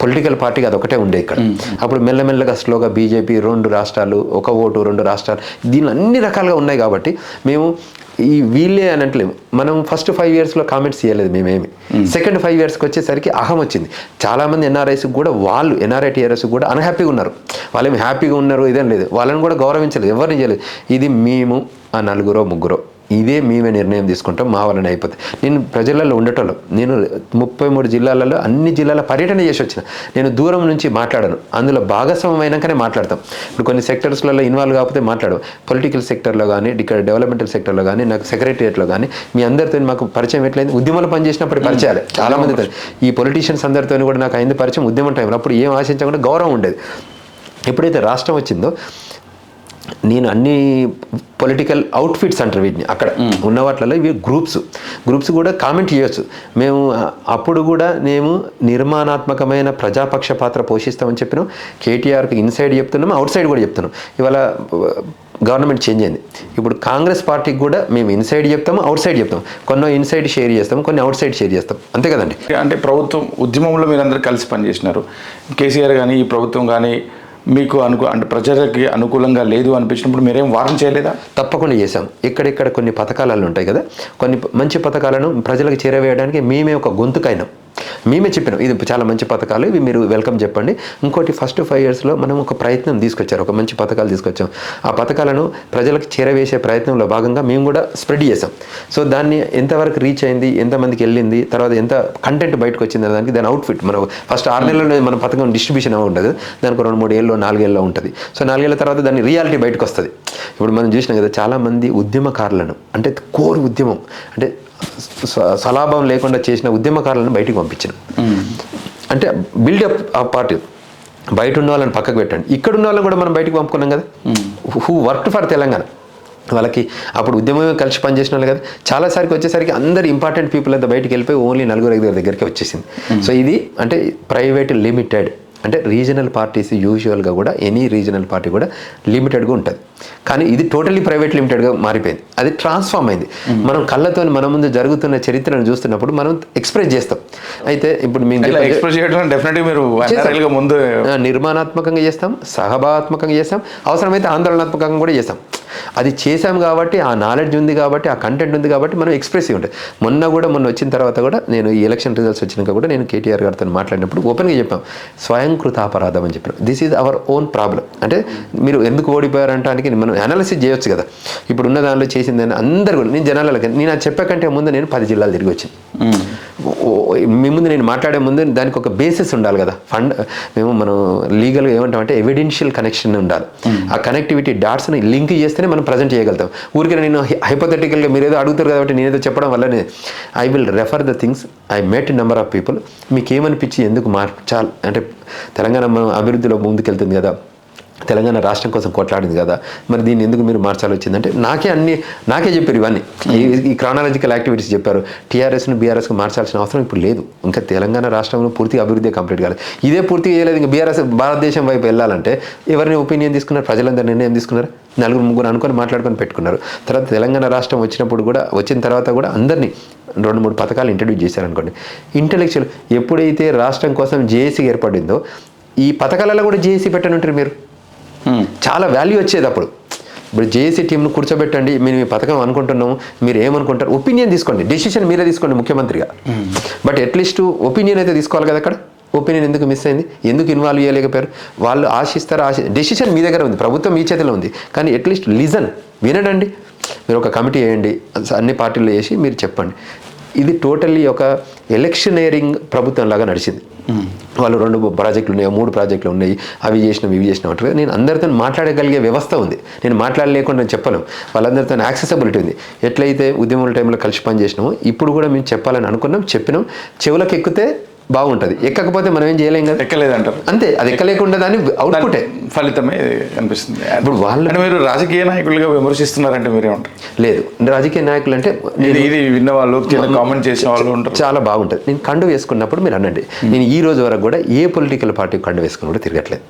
పొలిటికల్ పార్టీకి అదొకటే ఉండే ఇక్కడ. అప్పుడు మెల్లమెల్లగా స్లోగా బీజేపీ 2 రాష్ట్రాలు, 1 ఓటు 2 రాష్ట్రాలు, దీనిలో అన్ని రకాలుగా ఉన్నాయి. కాబట్టి మేము ఈ వీళ్ళే అని అంటలేము. మనం ఫస్ట్ 5 ఇయర్స్లో కామెంట్స్ చేయలేదు మేమేమి. సెకండ్ 5 ఇయర్స్కి వచ్చేసరికి అహం వచ్చింది. చాలామంది ఎన్ఆర్ఐస్కి కూడా, వాళ్ళు ఎన్ఆర్ఐ టీఆర్ఎస్ కూడా అన్హ్యాపీగా ఉన్నారు. వాళ్ళేమి హ్యాపీగా ఉన్నారు ఇదేం లేదు. వాళ్ళని కూడా గౌరవించలేదు, ఎవరిని చేయలేదు. ఇది మేము ఆ 4-3 ఇదే మేమే నిర్ణయం తీసుకుంటాం, మా వలన అయిపోతుంది. నేను ప్రజలలో ఉండటంలో, నేను 33 జిల్లాలలో అన్ని జిల్లాల పర్యటన చేసి వచ్చిన. నేను దూరం నుంచి మాట్లాడను, అందులో భాగస్వామ్యం అయినాకనే మాట్లాడతాం. ఇప్పుడు కొన్ని సెక్టర్స్లలో ఇన్వాల్వ్ కాకపోతే మాట్లాడవు. పొలిటికల్ సెక్టర్లో కానీ, ఇక్కడ డెవలప్మెంటల్ సెక్టర్లో కానీ, నాకు సెక్రటరియట్లో కానీ మీ అందరితో మాకు పరిచయం ఎట్లయింది, ఉద్యమంలో పనిచేసినప్పుడు పరిచయాలే చాలామందితో. ఈ పొలిటీషియన్స్ అందరితో కూడా నాకు అయింది పరిచయం ఉద్యమం టైంలో. అప్పుడు ఏం ఆశించకుండా గౌరవం ఉండేది. ఎప్పుడైతే రాష్ట్రం వచ్చిందో, నేను అన్ని పొలిటికల్ అవుట్ఫిట్స్ అంటారు వీటిని, అక్కడ ఉన్న వాటిలలో ఇవి గ్రూప్స్ కూడా కామెంట్ చేయొచ్చు. మేము అప్పుడు కూడా మేము నిర్మాణాత్మకమైన ప్రజాపక్ష పాత్ర పోషిస్తామని చెప్పినాం. కేటీఆర్కి ఇన్సైడ్ చెప్తున్నాము, అవుట్ సైడ్ కూడా చెప్తున్నాం. ఇవాళ గవర్నమెంట్ చేంజ్ అయింది. ఇప్పుడు కాంగ్రెస్ పార్టీకి కూడా మేము ఇన్సైడ్ చెప్తాము, అవుట్ సైడ్ చెప్తాం. కొన్ని ఇన్సైడ్ షేర్ చేస్తాం, కొన్ని అవుట్ సైడ్ షేర్ చేస్తాం, అంతే కదండి. అంటే ప్రభుత్వం ఉద్యమంలో మీరందరూ కలిసి పనిచేసినారు. కేసీఆర్ కానీ ఈ ప్రభుత్వం కానీ మీకు అంటే ప్రజలకి అనుకూలంగా లేదు అనిపించినప్పుడు మీరేం వారం చేయలేదా? తప్పకుండా చేశాం. ఇక్కడిక్కడ కొన్ని పథకాలు ఉంటాయి కదా, కొన్ని మంచి పథకాలను ప్రజలకు చేరవేయడానికి మేమే ఒక గొంతుకైనాం. మేమే చెప్పినాం ఇది చాలా మంచి పథకాలు, ఇవి మీరు వెల్కమ్ చెప్పండి. ఇంకోటి ఫస్ట్ 5 ఇయర్స్లో మనం ఒక ప్రయత్నం తీసుకొచ్చారు, ఒక మంచి పథకాలు తీసుకొచ్చాం. ఆ పథకాలను ప్రజలకు చేరవేసే ప్రయత్నంలో భాగంగా మేము కూడా స్ప్రెడ్ చేసాం. సో దాన్ని ఎంతవరకు రీచ్ అయింది, ఎంతమందికి వెళ్ళింది, తర్వాత ఎంత కంటెంట్ బయటకు వచ్చింది దానికి దాని అవుట్ఫిట్. మనం ఫస్ట్ 6 నెలల్లో మన పథకం డిస్ట్రిబ్యూషన్ ఉండదు, దానికి 2-3 ఏళ్ళు 4 ఏళ్ళలో ఉంటుంది. సో 4 ఏళ్ళ తర్వాత దాని రియాలిటీ బయటకు వస్తుంది. ఇప్పుడు మనం చూసినాం కదా, చాలామంది ఉద్యమకారులను, అంటే కోర్ ఉద్యమం అంటే స్వలాభం లేకుండా చేసిన ఉద్యమకారులను బయటికి పంపించిన, అంటే బిల్డప్ ఆ పార్టీ. బయట ఉన్న వాళ్ళని పక్కకు పెట్టండి, ఇక్కడ ఉన్న వాళ్ళని కూడా మనం బయటకు పంపుకున్నాం కదా, హూ వర్క్ ఫర్ తెలంగాణ. వాళ్ళకి అప్పుడు ఉద్యమమే కలిసి పనిచేసిన వాళ్ళు కదా. చాలాసారికి వచ్చేసరికి అందరు ఇంపార్టెంట్ పీపుల్ అంతా బయటికి వెళ్ళిపోయి ఓన్లీ 4-5 దగ్గరికి వచ్చేసింది. సో ఇది అంటే ప్రైవేట్ లిమిటెడ్, అంటే రీజనల్ పార్టీస్ యూజువల్గా కూడా ఎనీ రీజనల్ పార్టీ కూడా లిమిటెడ్గా ఉంటుంది. కానీ ఇది టోటలీ ప్రైవేట్ లిమిటెడ్గా మారిపోయింది. అది ట్రాన్స్ఫార్మ్ అయింది. మనం కళ్ళతో మన ముందు జరుగుతున్న చరిత్రను చూస్తున్నప్పుడు మనం ఎక్స్ప్రెస్ చేస్తాం. అయితే ఇప్పుడు మేము ఎక్స్ప్రెస్ చేయడం డెఫినెట్గా మీరు ముందు నిర్మాణాత్మకంగా చేస్తాం, సహభాగాత్మకంగా చేస్తాం, అవసరమైతే ఆందోళనాత్మకంగా కూడా చేస్తాం. అది చేశాం కాబట్టి, ఆ నాలెడ్జ్ ఉంది కాబట్టి, ఆ కంటెంట్ ఉంది కాబట్టి మనం ఎక్స్ప్రెసివ్ ఉంటుంది. మొన్న వచ్చిన తర్వాత కూడా నేను ఈ ఎలక్షన్ రిజల్ట్స్ వచ్చినాక కూడా నేను కేటీఆర్ గారితో మాట్లాడినప్పుడు ఓపెన్గా చెప్పాం, స్వయంకృత అపరాధం అని చెప్పాను. This is our own problem. అంటే మీరు ఎందుకు ఓడిపోయారంటానికి మనం అనాలిసిస్ చేయొచ్చు కదా. ఇప్పుడు ఉన్న దానిలో చేసిందని అందరు కూడా నేను జనాలకి నేను అది చెప్పకంటే ముందు నేను 10 జిల్లాలు తిరిగి వచ్చాను. మీ ముందు నేను మాట్లాడే ముందు దానికి ఒక బేసిస్ ఉండాలి కదా. మనం లీగల్గా ఏమంటామంటే ఎవిడెన్షియల్ కనెక్షన్ ఉండాలి. ఆ కనెక్టివిటీ డాట్స్ని లింక్ చేస్తేనే మనం ప్రజెంట్ చేయగలుగుతాం. ఊరికే నేను హైపోథెటికల్గా మీరు ఏదో అడుగుతారు కాబట్టి నేనేదో చెప్పడం వల్లనే I will refer the things I met number of people. మీకు ఏమనిపించి ఎందుకు మార్చాలి అంటే తెలంగాణ మనం అభివృద్ధిలో ముందుకెళ్తుంది కదా, తెలంగాణ రాష్ట్రం కోసం కొట్లాడింది కదా, మరి దీన్ని ఎందుకు మీరు మార్చాలి వచ్చిందంటే నాకే చెప్పారు ఇవన్నీ. ఈ క్రానాలజికల్ యాక్టివిటీస్ చెప్పారు. టీఆర్ఎస్ను బీఆర్ఎస్కు మార్చాల్సిన అవసరం ఇప్పుడు లేదు. ఇంకా తెలంగాణ రాష్ట్రంలో పూర్తిగా అభివృద్ధి కంప్లీట్ కాలేదు. ఇదే పూర్తిగా చేయలేదు. ఇంకా బీఆర్ఎస్ భారతదేశం వైపు వెళ్ళాలంటే ఎవరిని ఒపీనియన్ తీసుకున్నారు? ప్రజలందరూ నిర్ణయం తీసుకున్నారు. 4-3 అనుకొని మాట్లాడుకొని పెట్టుకున్నారు. తర్వాత తెలంగాణ రాష్ట్రం వచ్చిన తర్వాత కూడా అందరినీ 2-3 పథకాలు ఇంట్రడ్యూస్ చేశారనుకోండి. ఇంటెలెక్చువల్ ఎప్పుడైతే రాష్ట్రం కోసం జేఏసీ ఏర్పడిందో ఈ పథకాలలో కూడా జేఏసీ పెట్టనుంటారు మీరు. చాలా వాల్యూ వచ్చేది అప్పుడు. ఇప్పుడు జేఏసీ టీంను కూర్చోబెట్టండి, మేము ఈ పథకం అనుకుంటున్నాము, మీరు ఏమనుకుంటారు, ఒపీనియన్ తీసుకోండి, డెసిషన్ మీరే తీసుకోండి ముఖ్యమంత్రిగా. బట్ అట్లీస్ట్ ఒపీనియన్ అయితే తీసుకోవాలి కదా. అక్కడ ఒపీనియన్ ఎందుకు మిస్ అయింది? ఎందుకు ఇన్వాల్వ్ చేయలేకపోయారు? వాళ్ళు డెసిషన్ మీ దగ్గర ఉంది, ప్రభుత్వం మీ చేతిలో ఉంది, కానీ అట్లీస్ట్ వినండి. మీరు ఒక కమిటీ వేయండి, అన్ని పార్టీలు వేసి మీరు చెప్పండి. ఇది టోటల్లీ ఒక ఎలక్షనీరింగ్ ప్రభుత్వం లాగా నడిచింది. వాళ్ళు 2 ప్రాజెక్టులు ఉన్నాయి, 3 ప్రాజెక్టులు ఉన్నాయి, అవి చేసినాం ఇవి చేసినాం అంటారు. నేను అందరితో మాట్లాడగలిగే వ్యవస్థ ఉంది. నేను మాట్లాడలేకుండా చెప్పలేం. వాళ్ళందరితో యాక్సెసిబిలిటీ ఉంది. ఎట్లయితే ఉద్యమాల టైంలో కలిసి పని చేసినామో ఇప్పుడు కూడా మేము చెప్పాలని అనుకున్నాం, చెప్పినాం. చెవులకు ఎక్కితే బాగుంటుంది, ఎక్కకపోతే మనం ఏం చేయలేం కదా. ఎక్కలేదంటారు అంతే. అది ఎక్కలేకుండా దాని అవుట్పుటే ఫలితమే అనిపిస్తుంది. ఇప్పుడు మీరు రాజకీయ నాయకులుగా విమర్శిస్తున్నారంటే మీరేమంటారు? లేదు, రాజకీయ నాయకులు అంటే ఇది విన్న వాళ్ళు కామెంట్ చేసిన వాళ్ళు ఉంటారు. చాలా బాగుంటుంది. నేను కండు వేసుకున్నప్పుడు మీరు అనండి. నేను ఈ రోజు వరకు కూడా ఏ పొలిటికల్ పార్టీ కండు వేసుకుని కూడా తిరగట్లేదు.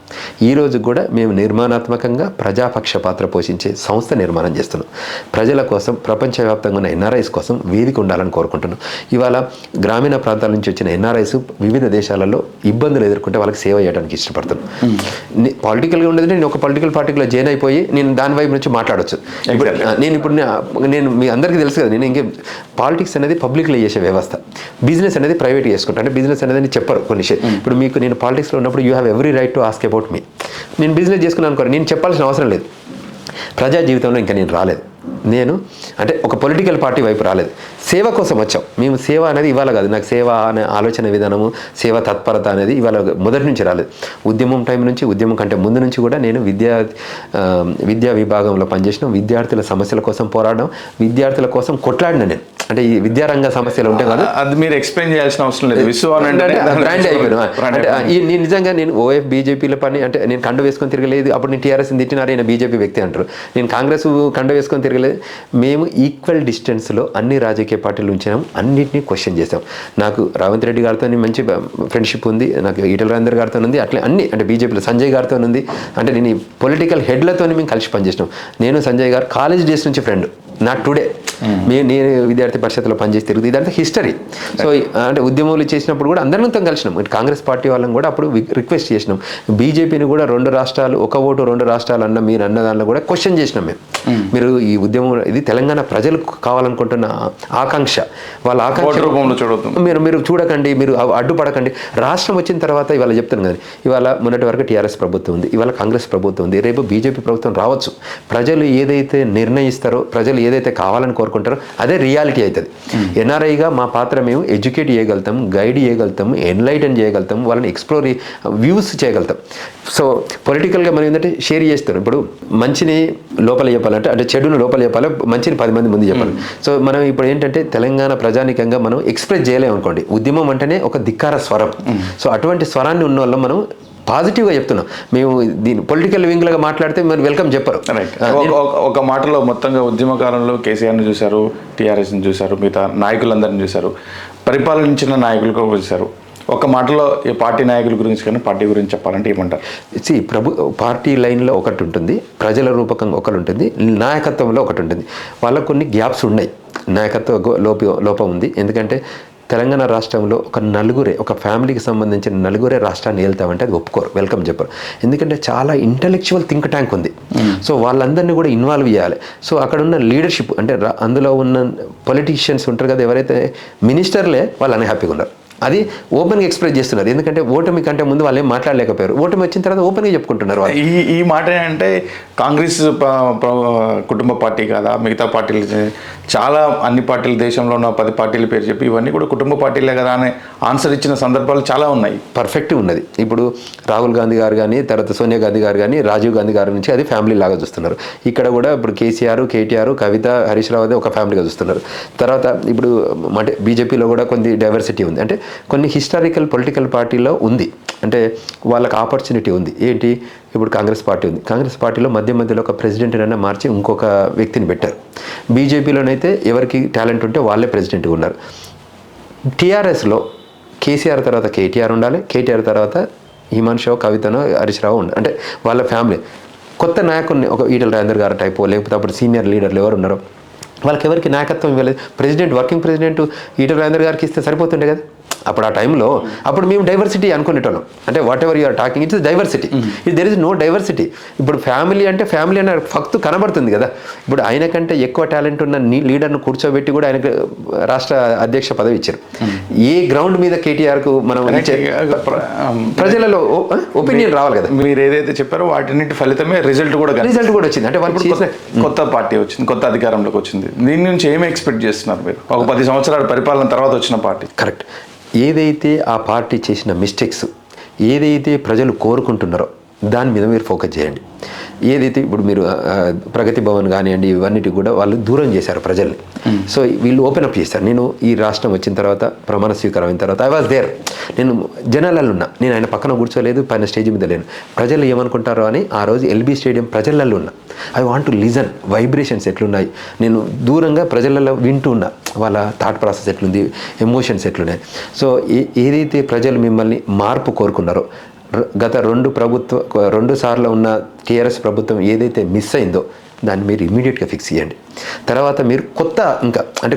ఈ రోజు కూడా మేము నిర్మాణాత్మకంగా ప్రజాపక్ష పాత్ర పోషించే సంస్థ నిర్మాణం చేస్తున్నాం. ప్రజల కోసం, ప్రపంచవ్యాప్తంగా ఉన్న ఎన్ఆర్ఐస్ కోసం వేదిక ఉండాలని కోరుకుంటున్నాం. ఇవాళ గ్రామీణ ప్రాంతాల నుంచి వచ్చిన ఎన్ఆర్ఐస్ వివిధ దేశాలలో ఇబ్బందులు ఎదుర్కొంటే వాళ్ళకి సేవ చేయడానికి ఇష్టపడుతున్నాను. పాలిటికల్గా ఉండేది నేను ఒక పొలిటికల్ పార్టీలో జాయిన్ అయిపోయి నేను దాని వైపు నుంచి మాట్లాడవచ్చు. నేను మీ అందరికీ తెలుసు కదా, నేను ఇంకే పాలిటిక్స్ అనేది పబ్లిక్లో చేసే వ్యవస్థ, బిజినెస్ అనేది ప్రైవేట్ చేసుకుంటాను. అంటే బిజినెస్ అనేది చెప్పరు కొన్ని విషయం. ఇప్పుడు మీకు నేను పాలిటిక్స్లో ఉన్నప్పుడు you have every right to ask about me. నేను బిజినెస్ చేసుకున్నాను అనుకోండి, నేను చెప్పాల్సిన అవసరం లేదు. ప్రజా జీవితంలో ఇంకా నేను రాలేదు. నేను అంటే ఒక పొలిటికల్ పార్టీ వైపు రాలేదు, సేవ కోసం వచ్చాం. మేము సేవ అనేది ఇవాళ కాదు, నాకు సేవ అనే ఆలోచన విధానము, సేవ తత్పరత అనేది ఇవాళ మొదటి నుంచి రాలేదు. ఉద్యమం టైం నుంచి, ఉద్యమం కంటే ముందు నుంచి కూడా నేను విద్యా విభాగంలో పనిచేసిన, విద్యార్థుల సమస్యల కోసం పోరాడడం, విద్యార్థుల కోసం కొట్లాడిన నేను. అంటే ఈ విద్యారంగ సమస్యలు ఉంటాయి కదా, అది మీరు ఎక్స్ప్లెయిన్ చేయాల్సిన అవసరం లేదు. బ్రాండ్ అయిపోయాను. అంటే నేను నిజంగా నేను ఓఎఫ్ బీజేపీలో పని అంటే నేను కండు వేసుకొని తిరగలేదు. అప్పుడు నేను టీఆర్ఎస్ తిట్టినారు, ఆయన బీజేపీ వ్యక్తి అంటారు. నేను కాంగ్రెస్ కండు వేసుకొని తిరగలేదు. మేము ఈక్వల్ డిస్టెన్స్లో అన్ని రాజకీయ పార్టీలు ఉంచాము, అన్నింటినీ క్వశ్చన్ చేసాం. నాకు రేవంత్ రెడ్డి గారితో మంచి ఫ్రెండ్షిప్ ఉంది, నాకు ఈటల రాజేందర్ గారితో ఉంది, అట్లా అన్ని అంటే బీజేపీలో సంజయ్ గారితో ఉంది. అంటే నేను ఈ పొలిటికల్ హెడ్లతో మేము కలిసి పనిచేసినాం. నేను సంజయ్ గారు కాలేజ్ డేస్ నుంచి ఫ్రెండ్, నాట్ టుడే. నేను విద్యార్థి పరిషత్లో పనిచేసి తిరుగుతుంది, ఇదంతా హిస్టరీ. సో అంటే ఉద్యమాలు చేసినప్పుడు కూడా అందరితో కలిసినాం. కాంగ్రెస్ పార్టీ వాళ్ళని కూడా అప్పుడు రిక్వెస్ట్ చేసినాం. బీజేపీని కూడా 2 రాష్ట్రాలు, ఒక ఓటు 2 రాష్ట్రాలు అన్న మీరు అన్న దానిలో కూడా క్వశ్చన్ చేసినాం మేము. మీరు ఈ ఉద్యమం ఇది తెలంగాణ ప్రజలకు కావాలనుకుంటున్న ఆకాంక్ష, వాళ్ళ ఆకాంక్ష మీరు చూడకండి, మీరు అడ్డుపడకండి. రాష్ట్రం వచ్చిన తర్వాత ఇవాళ చెప్తాను కదా, ఇవాళ మొన్నటి వరకు టీఆర్ఎస్ ప్రభుత్వం ఉంది, ఇవాళ కాంగ్రెస్ ప్రభుత్వం ఉంది, రేపు బీజేపీ ప్రభుత్వం రావచ్చు. ప్రజలు ఏదైతే నిర్ణయిస్తారో, ప్రజలు ఏదైతే కావాలని కోరుకుంటారో అదే రియాలిటీ అవుతుంది. ఎన్ఆర్ఐగా మా పాత్ర మేము ఎడ్యుకేట్ చేయగలుగుతాం, గైడ్ చేయగలుగుతాం, ఎన్లైటన్ చేయగలుగుతాం, వాళ్ళని ఎక్స్ప్లోర్ వ్యూస్ చేయగలుగుతాం. సో పొలిటికల్గా మనం ఏంటంటే షేర్ చేస్తాం. ఇప్పుడు మంచిని లోపల చెప్పాలంటే, అంటే చెడును లోపల చెప్పాలి, మంచిని 10 మంది ముందు చెప్పాలి. సో మనం ఇప్పుడు ఏంటంటే తెలంగాణ ప్రజానికంగా మనం ఎక్స్ప్రెస్ చేయలేము అనుకోండి. ఉద్యమం అంటేనే ఒక ధిక్కార స్వరం. సో అటువంటి స్వరాన్ని ఉన్న వాళ్ళం మనం పాజిటివ్గా చెప్తున్నాం. మేము దీన్ని పొలిటికల్ వింగ్లుగా మాట్లాడితే మరి వెల్కమ్ చెప్పరు. ఒక మాటలో మొత్తంగా ఉద్యమకాలంలో కేసీఆర్ని చూశారు, టీఆర్ఎస్ని చూశారు, మిగతా నాయకులందరినీ చూశారు, పరిపాలించిన నాయకులు కూడా చూశారు. ఒక మాటలో ఈ పార్టీ నాయకుల గురించి కానీ పార్టీ గురించి చెప్పాలంటే ఏమంటారు? పార్టీ లైన్లో ఒకటి ఉంటుంది, ప్రజల రూపకంగా ఒకటి ఉంటుంది, నాయకత్వంలో ఒకటి ఉంటుంది. వాళ్ళకు కొన్ని గ్యాప్స్ ఉన్నాయి, నాయకత్వ లోపం ఉంది. ఎందుకంటే తెలంగాణ రాష్ట్రంలో ఒక ఫ్యామిలీకి సంబంధించిన నలుగురే రాష్ట్రాన్ని వెళ్తామంటే అది ఒప్పుకోరు, వెల్కమ్ చెప్పరు. ఎందుకంటే చాలా ఇంటలెక్చువల్ థింక్ ట్యాంక్ ఉంది. సో వాళ్ళందరినీ కూడా ఇన్వాల్వ్ చేయాలి. సో అక్కడ ఉన్న లీడర్షిప్ అంటే అందులో ఉన్న పొలిటీషియన్స్ ఉంటారు కదా, ఎవరైతే మినిస్టర్లే వాళ్ళు అన్హ్యాపీగా ఉన్నారు. అది ఓపెన్గా ఎక్స్ప్రెస్ చేస్తున్నారు. ఎందుకంటే ఓటమి కంటే ముందు వాళ్ళు ఏం మాట్లాడలేకపోయారు, ఓటమి వచ్చిన తర్వాత ఓపెన్గా చెప్పుకుంటున్నారు. ఈ మాట అంటే కాంగ్రెస్ కుటుంబ పార్టీ కాదా, మిగతా పార్టీలు చాలా అన్ని పార్టీలు దేశంలో ఉన్న 10 పార్టీల పేరు చెప్పి ఇవన్నీ కూడా కుటుంబ పార్టీలే కదా అని ఆన్సర్ ఇచ్చిన సందర్భాలు చాలా ఉన్నాయి. పర్ఫెక్ట్ ఉన్నది. ఇప్పుడు రాహుల్ గాంధీ గారు కానీ, తర్వాత సోనియా గాంధీ గారు కానీ, రాజీవ్ గాంధీ గారి నుంచి అది ఫ్యామిలీ లాగా చూస్తున్నారు. ఇక్కడ కూడా ఇప్పుడు కేసీఆర్, కేటీఆర్, కవిత, హరీష్ రావు అదే ఒక ఫ్యామిలీగా చూస్తున్నారు. తర్వాత ఇప్పుడు అంటే బీజేపీలో కూడా కొన్ని డైవర్సిటీ ఉంది, అంటే కొన్ని హిస్టారికల్ పొలిటికల్ పార్టీలో ఉంది, అంటే వాళ్ళకి ఆపర్చునిటీ ఉంది. ఏంటి, ఇప్పుడు కాంగ్రెస్ పార్టీ ఉంది, కాంగ్రెస్ పార్టీలో మధ్యలో ఒక ప్రెసిడెంట్ అయినా మార్చి ఇంకొక వ్యక్తిని పెట్టారు. బీజేపీలోనైతే ఎవరికి టాలెంట్ ఉంటే వాళ్ళే ప్రెసిడెంట్గా ఉన్నారు. టీఆర్ఎస్లో కేసీఆర్ తర్వాత కేటీఆర్ ఉండాలి, కేటీఆర్ తర్వాత హిమాన్షో, కవితనో, హరీష్ రావు ఉండాలి, అంటే వాళ్ళ ఫ్యామిలీ. కొత్త నాయకుడిని ఒక ఈటల రాజేందర్ గారు టైపు, లేకపోతే అప్పుడు సీనియర్ లీడర్లు ఎవరు ఉన్నారో వాళ్ళకి ఎవరికి నాయకత్వం ఇవ్వలేదు. వర్కింగ్ ప్రెసిడెంట్ ఈటల రాజేందర్ గారికి ఇస్తే సరిపోతుండే కదా అప్పుడు ఆ టైంలో. అప్పుడు మేము డైవర్సిటీ అనుకునేటోళ్ళం, అంటే whatever you're talking it's diversity. There is no diversity. ఇప్పుడు ఫ్యామిలీ అంటే ఫ్యామిలీ అనే ఫక్తు కనబడుతుంది కదా. ఇప్పుడు ఆయన కంటే ఎక్కువ టాలెంట్ ఉన్న లీడర్ను కూర్చోబెట్టి కూడా ఆయనకు రాష్ట్ర అధ్యక్ష పదవి ఇచ్చారు. ఏ గ్రౌండ్ మీద కేటీఆర్కు మనం ప్రజలలో ఒపీనియన్ రావాలి కదా. మీరు ఏదైతే చెప్పారో వాటిన్నింటి ఫలితమే రిజల్ట్ కూడా వచ్చింది. అంటే వాళ్ళు కొత్త పార్టీ వచ్చింది, కొత్త అధికారంలోకి వచ్చింది. దీని నుంచి ఏమి ఎక్స్పెక్ట్ చేస్తున్నారు మీరు? ఒక 10 సంవత్సరాల పరిపాలన తర్వాత వచ్చిన పార్టీ. కరెక్ట్. ఏదైతే ఆ పార్టీ చేసిన మిస్టేక్స్, ఏదైతే ప్రజలు కోరుకుంటున్నారో దాని మీద మీరు ఫోకస్ చేయండి. ఏదైతే ఇప్పుడు మీరు ప్రగతి భవన్ కానివ్వండి, ఇవన్నిటి కూడా వాళ్ళు దూరం చేశారు ప్రజల్ని. సో వీళ్ళు ఓపెన్ అప్ చేశారు. నేను ఈ రాష్ట్రం వచ్చిన తర్వాత, ప్రమాణ స్వీకారం అయిన తర్వాత ఐ వాజ్ దేర్, నేను జనాలలో ఉన్నా, నేను ఆయన పక్కన కూర్చోలేదు, పైన స్టేజ్ మీద లేను. ప్రజలు ఏమనుకుంటారో అని ఆ రోజు ఎల్బీ స్టేడియం ప్రజలలో ఉన్నా. I want to listen, vibrations ఎట్లున్నాయి, నేను దూరంగా ప్రజలలో వింటూ ఉన్నా, వాళ్ళ థాట్ ప్రాసెస్ ఎట్లుంది, ఎమోషన్స్ ఎట్లున్నాయి. సో ఏదైతే ప్రజలు మిమ్మల్ని మార్పు కోరుకున్నారో, గత 2 సార్లు ఉన్న టీఆర్ఎస్ ప్రభుత్వం ఏదైతే మిస్ అయిందో దాన్ని మీరు ఇమీడియట్గా ఫిక్స్ చేయండి. తర్వాత మీరు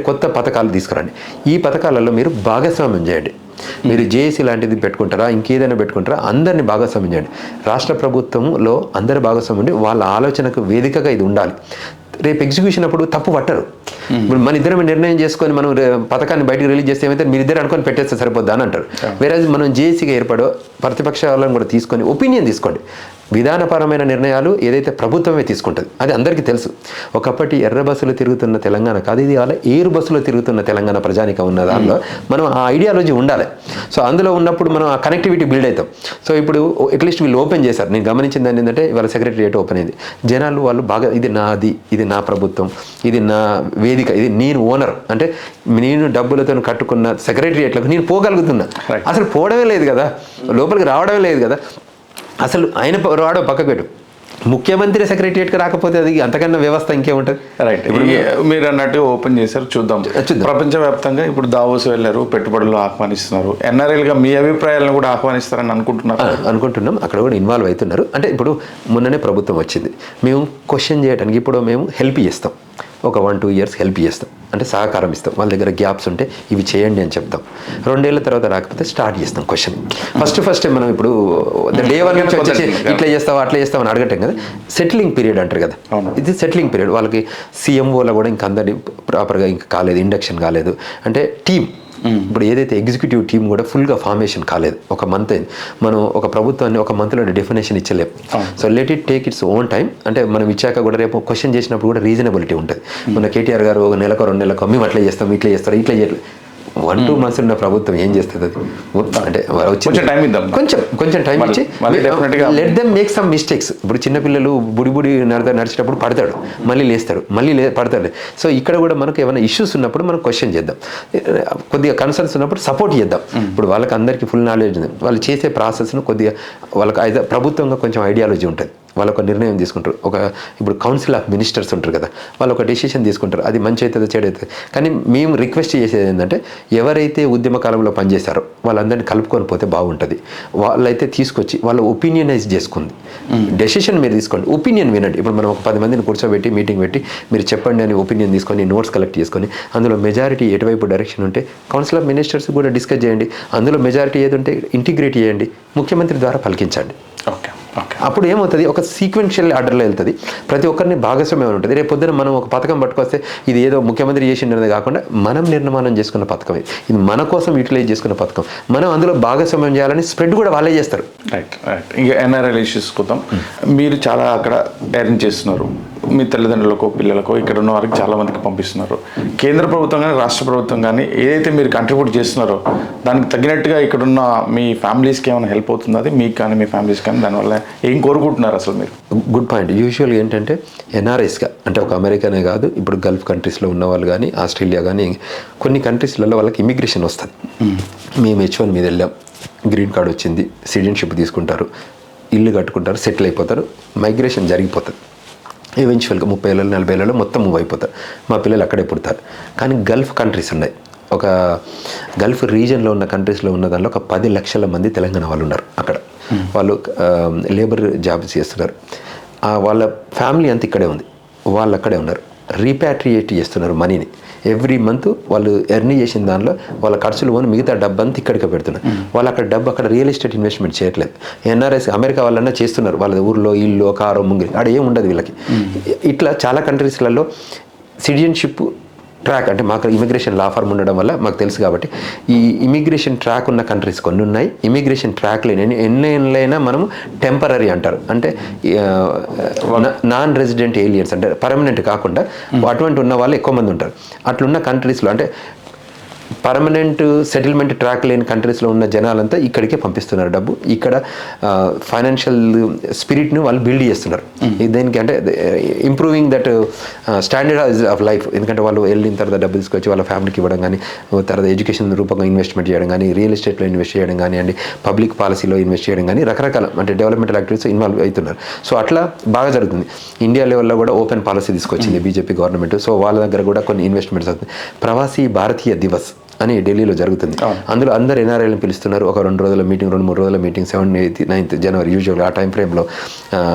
కొత్త పథకాలు తీసుకురండి. ఈ పథకాలలో మీరు భాగస్వామ్యం చేయండి. మీరు జేఏసీ లాంటిది పెట్టుకుంటారా, ఇంకేదైనా పెట్టుకుంటారా, అందరినీ భాగస్వామ్యం చేయండి. రాష్ట్ర ప్రభుత్వంలో అందరి భాగస్వామ్యం ఉండి వాళ్ళ ఆలోచనకు వేదికగా ఇది ఉండాలి. రేపు ఎగ్జిక్యూషన్ అప్పుడు తప్పు పట్టరు. ఇప్పుడు మన ఇద్దరం నిర్ణయం చేసుకొని మనం పథకాన్ని బయటకు రిలీజ్ చేస్తే ఏమైతే మీరు ఇద్దరు అనుకొని పెట్టేస్తే సరిపోద్దా అని అంటారు. వేరే మనం జేఏసీగా ఏర్పడో ప్రతిపక్షాలను కూడా తీసుకొని ఒపీనియన్ తీసుకోండి. విధానపరమైన నిర్ణయాలు ఏదైతే ప్రభుత్వమే తీసుకుంటుంది అది అందరికీ తెలుసు. ఒకప్పటి ఎర్ర బస్సులు తిరుగుతున్న తెలంగాణ కాదు, ఇది అలా ఏరు బస్సులో తిరుగుతున్న తెలంగాణ ప్రజానికం ఉన్న దానిలో మనం ఆ ఐడియాలజీ ఉండాలి. సో అందులో ఉన్నప్పుడు మనం ఆ కనెక్టివిటీ బిల్డ్ అవుతాం. సో ఇప్పుడు అట్లీస్ట్ వీళ్ళు ఓపెన్ చేశారు. నేను గమనించింది ఏంటంటే వాళ్ళ సెక్రటరియట్ ఓపెన్ అయింది. జనాలు వాళ్ళు బాగా ఇది నాది, ఇది నా ప్రభుత్వం, ఇది నా వేదిక, ఇది నేను ఓనర్, అంటే నేను డబ్బులతో కట్టుకున్న సెక్రటరియట్లకు నేను పోగలుగుతున్నా. అసలు పోవడమే లేదు కదా, లోపలికి రావడమే లేదు కదా. అసలు ఆయన రావడం పక్కకు పెట్టు, ముఖ్యమంత్రి సెక్రటరియట్కి రాకపోతే అది అంతకన్నా వ్యవస్థ ఇంకేముంటుంది. రైట్. ఇప్పుడు మీరు అన్నట్టు ఓపెన్ చేశారు, చూద్దాం. ప్రపంచవ్యాప్తంగా ఇప్పుడు దావోస్ వెళ్ళారు, పెట్టుబడులు ఆహ్వానిస్తున్నారు. ఎన్ఆర్ఐలుగా మీ అభిప్రాయాలను కూడా ఆహ్వానిస్తారని అనుకుంటున్నాం. అక్కడ కూడా ఇన్వాల్వ్ అవుతున్నారు. అంటే ఇప్పుడు మొన్ననే ప్రభుత్వం వచ్చింది, మేము క్వశ్చన్ చేయడానికి ఇప్పుడు మేము హెల్ప్ చేస్తాం. ఒక 1-2 years హెల్ప్ చేస్తాం, అంటే సహకారం ఇస్తాం. వాళ్ళ దగ్గర గ్యాప్స్ ఉంటే ఇవి చేయండి అని చెప్తాం. 2 ఏళ్ళ తర్వాత రాకపోతే స్టార్ట్ చేస్తాం క్వశ్చన్. ఫస్ట్ మనం ఇప్పుడు డే 1 నుంచి వచ్చేసి ఇట్లా చేస్తావా అట్లా చేస్తావు అని అడగటం కదా. సెటిలింగ్ పీరియడ్ అంటారు కదా, ఇది సెటిలింగ్ పీరియడ్. వాళ్ళకి సీఎంఓలో కూడా ఇంకా అందరి ప్రాపర్గా ఇంకా కాలేదు, ఇండక్షన్ కాలేదు. అంటే టీం ఇప్పుడు ఏదైతే ఎగ్జిక్యూటివ్ టీం కూడా ఫుల్గా ఫార్మేషన్ కాలేదు. ఒక మంత్ అయింది. మనం ఒక ప్రభుత్వాన్ని ఒక మంత్లో డెఫినేషన్ ఇచ్చలేము. So let it take its own time. అంటే మనం ఇచ్చాక కూడా రేపు క్వశ్చన్ చేసినప్పుడు కూడా రీజనబిలిటీ ఉంటుంది. మన కేటీఆర్ గారు 1 నెలకో 2 నెలలకో మేము అట్లా చేస్తాం, ఇట్లా చేస్తారు, ఇట్లా చేయలేదు. 1-2 months ఉన్న ప్రభుత్వం ఏం చేస్తుంది? అది అంటే కొంచెం టైం ఇచ్చి let them make some mistakes. ఇప్పుడు చిన్నపిల్లలు బుడి నడిచేటప్పుడు పడతాడు, మళ్ళీ లేస్తాడు, మళ్ళీ పడతాడు. సో ఇక్కడ కూడా మనకు ఏమైనా ఇష్యూస్ ఉన్నప్పుడు మనం క్వశ్చన్ చేద్దాం, కొద్దిగా కన్సర్న్స్ ఉన్నప్పుడు సపోర్ట్ చేద్దాం. ఇప్పుడు వాళ్ళకి అందరికీ ఫుల్ నాలెడ్జ్ ఉంది, వాళ్ళు చేసే ప్రాసెస్ను కొద్దిగా వాళ్ళకి ప్రభుత్వంగా కొంచెం ఐడియాలజీ ఉంటుంది, వాళ్ళు ఒక నిర్ణయం తీసుకుంటారు. ఇప్పుడు కౌన్సిల్ ఆఫ్ మినిస్టర్స్ ఉంటారు కదా, వాళ్ళు ఒక డెసిషన్ తీసుకుంటారు, అది మంచి అవుతుందో చెడు అవుతుంది. కానీ మేము రిక్వెస్ట్ చేసేది ఏంటంటే ఎవరైతే ఉద్యమ కాలంలో పనిచేశారో వాళ్ళందరినీ కలుపుకొని పోతే బాగుంటుంది. వాళ్ళైతే తీసుకొచ్చి వాళ్ళ ఒపీనియనైజ్ చేసుకుంది, డెసిషన్ మీరు తీసుకోండి, ఒపీనియన్ వినండి. ఇప్పుడు మనం ఒక 10 మందిని కూర్చోబెట్టి మీటింగ్ పెట్టి మీరు చెప్పండి అని ఒపీనియన్ తీసుకొని నోట్స్ కలెక్ట్ చేసుకొని అందులో మెజారిటీ ఎటువైపు డైరెక్షన్ ఉంటే కౌన్సిల్ ఆఫ్ మినిస్టర్స్ కూడా డిస్కస్ చేయండి, అందులో మెజారిటీ ఏది ఉంటే ఇంటిగ్రేట్ చేయండి, ముఖ్యమంత్రి ద్వారా పలికించండి. Okay okay. అప్పుడు ఏమవుతుంది, ఒక సీక్వెన్షియల్ ఆర్డర్లో వెళ్తుంది, ప్రతి ఒక్కరిని భాగస్వామ్యం ఉంటుంది. రేపు పొద్దున మనం ఒక పథకం పట్టుకొస్తే ఇది ఏదో ముఖ్యమంత్రి చేసిండేది కాకుండా మనం నిర్మాణం చేసుకున్న పథకం, ఇది మన కోసం యూటిలైజ్ చేసుకున్న పథకం, మనం అందులో భాగస్వామ్యం చేయాలని స్ప్రెడ్ కూడా వాళ్ళే చేస్తారు. Right right. ఇంకా ఎన్ఆర్ఐ ఇష్యూస్ చూద్దాం. మీరు చాలా అక్కడ అరేంజ్ చేస్తున్నారు, మీ తల్లిదండ్రులకు పిల్లలకు ఇక్కడ ఉన్న వారికి చాలామందికి పంపిస్తున్నారు. కేంద్ర ప్రభుత్వం కానీ రాష్ట్ర ప్రభుత్వం కానీ ఏదైతే మీరు కంట్రిబ్యూట్ చేస్తున్నారో దానికి తగినట్టుగా ఇక్కడున్న మీ ఫ్యామిలీస్కి ఏమైనా హెల్ప్ అవుతుంది, అది మీకు కానీ మీ ఫ్యామిలీస్ కానీ దానివల్ల ఏం కోరుకుంటున్నారు అసలు మీరు? Good point. యూజువల్గా ఏంటంటే ఎన్ఆర్ఐస్గా అంటే ఒక అమెరికానే కాదు, ఇప్పుడు గల్ఫ్ కంట్రీస్లో ఉన్న వాళ్ళు కానీ ఆస్ట్రేలియా కానీ కొన్ని కంట్రీస్లలో వాళ్ళకి ఇమిగ్రేషన్ వస్తుంది. మేము H1 మీద వెళ్ళాం, గ్రీన్ కార్డ్ వచ్చింది, సిటిజన్షిప్ తీసుకుంటారు, ఇల్లు కట్టుకుంటారు, సెటిల్ అయిపోతారు, మైగ్రేషన్ జరిగిపోతుంది. ఈవెన్చువల్గా 30 ఏళ్ళలో 40 ఏళ్ళలో మొత్తం మూవ్ అయిపోతారు, మా పిల్లలు అక్కడే పుడతారు. కానీ గల్ఫ్ కంట్రీస్ ఉన్నాయి, ఒక గల్ఫ్ రీజన్లో ఉన్న కంట్రీస్లో ఉన్న దానిలో ఒక 10 లక్షల మంది తెలంగాణ వాళ్ళు ఉన్నారు అక్కడ. వాళ్ళు లేబర్ జాబ్స్ చేస్తున్నారు, వాళ్ళ ఫ్యామిలీ అంతా ఇక్కడే ఉంది, వాళ్ళు అక్కడే ఉన్నారు, రీపాట్రియేట్ చేస్తున్నారు మనీని. ఎవ్రీ మంత్ వాళ్ళు ఎర్న్ చేసిన దానిలో వాళ్ళ ఖర్చులు పోని మిగతా డబ్బు అంతా ఇక్కడికే పెడుతున్నారు. వాళ్ళు అక్కడ డబ్బు అక్కడ రియల్ ఎస్టేట్ ఇన్వెస్ట్మెంట్ చేయట్లేదు. ఎన్ఆర్ఐస్ అమెరికా వాళ్ళన్నా చేస్తున్నారు, వాళ్ళ ఊర్లో ఇల్లు కారు ముంగిరి ఆడ ఏం ఉండదు వీళ్ళకి. ఇట్లా చాలా కంట్రీస్లలో సిటిజన్షిప్ ట్రాక్ అంటే మాకు ఇమిగ్రేషన్ లా ఫార్మ్ ఉండడం వల్ల మాకు తెలుసు కాబట్టి ఈ ఇమిగ్రేషన్ ట్రాక్ ఉన్న కంట్రీస్ కొన్ని ఉన్నాయి. ఇమిగ్రేషన్ ట్రాక్ లేని ఎన్నైనా మనము టెంపరీ అంటారు, అంటే నాన్ రెసిడెంట్ ఏలియన్స్ అంటే పర్మనెంట్ కాకుండా అటువంటి ఉన్న వాళ్ళు ఎక్కువ మంది ఉంటారు. అట్లున్న కంట్రీస్లో అంటే పర్మనెంట్ సెటిల్మెంట్ ట్రాక్ లేని కంట్రీస్లో ఉన్న జనాలంతా ఇక్కడికే పంపిస్తున్నారు డబ్బు. ఇక్కడ ఫైనాన్షియల్ స్పిరిట్ను వాళ్ళు బిల్డ్ చేస్తున్నారు. దేనికి అంటే improving that standard of life. ఎందుకంటే వాళ్ళు వెళ్ళిన తర్వాత డబ్బు తీసుకొచ్చి వాళ్ళ ఫ్యామిలీకి ఇవ్వడం కానీ, తర్వాత ఎడ్యుకేషన్ రూపంగా ఇన్వెస్ట్మెంట్ చేయడం కానీ, రియల్ ఎస్టేట్లో ఇన్వెస్ట్ చేయడం కానీ అండి, పబ్లిక్ పాలసీలో ఇన్వెస్ట్ చేయడం కానీ, రకరకాల అంటే డెవలప్మెంటల్ యాక్టివిటీస్ ఇన్వాల్వ్ అవుతున్నారు. సో అట్లా బాగా జరుగుతుంది. ఇండియా లెవెల్లో కూడా ఓపెన్ పాలసీ తీసుకొచ్చింది బీజేపీ గవర్నమెంట్. సో వాళ్ళ దగ్గర కూడా కొన్ని ఇన్వెస్ట్మెంట్స్ అవుతుంది. ప్రవాసీ భారతీయ దివస్ అని ఢిల్లీలో జరుగుతుంది. అందులో అందరు ఎన్ఆర్ఐలను పిలుస్తున్నారు. ఒక 2 రోజుల మీటింగ్, 2-3 రోజుల మీటింగ్, 7, 8, 9 జనవరి యూజువల్గా ఆ టైం ఫ్రేమ్లో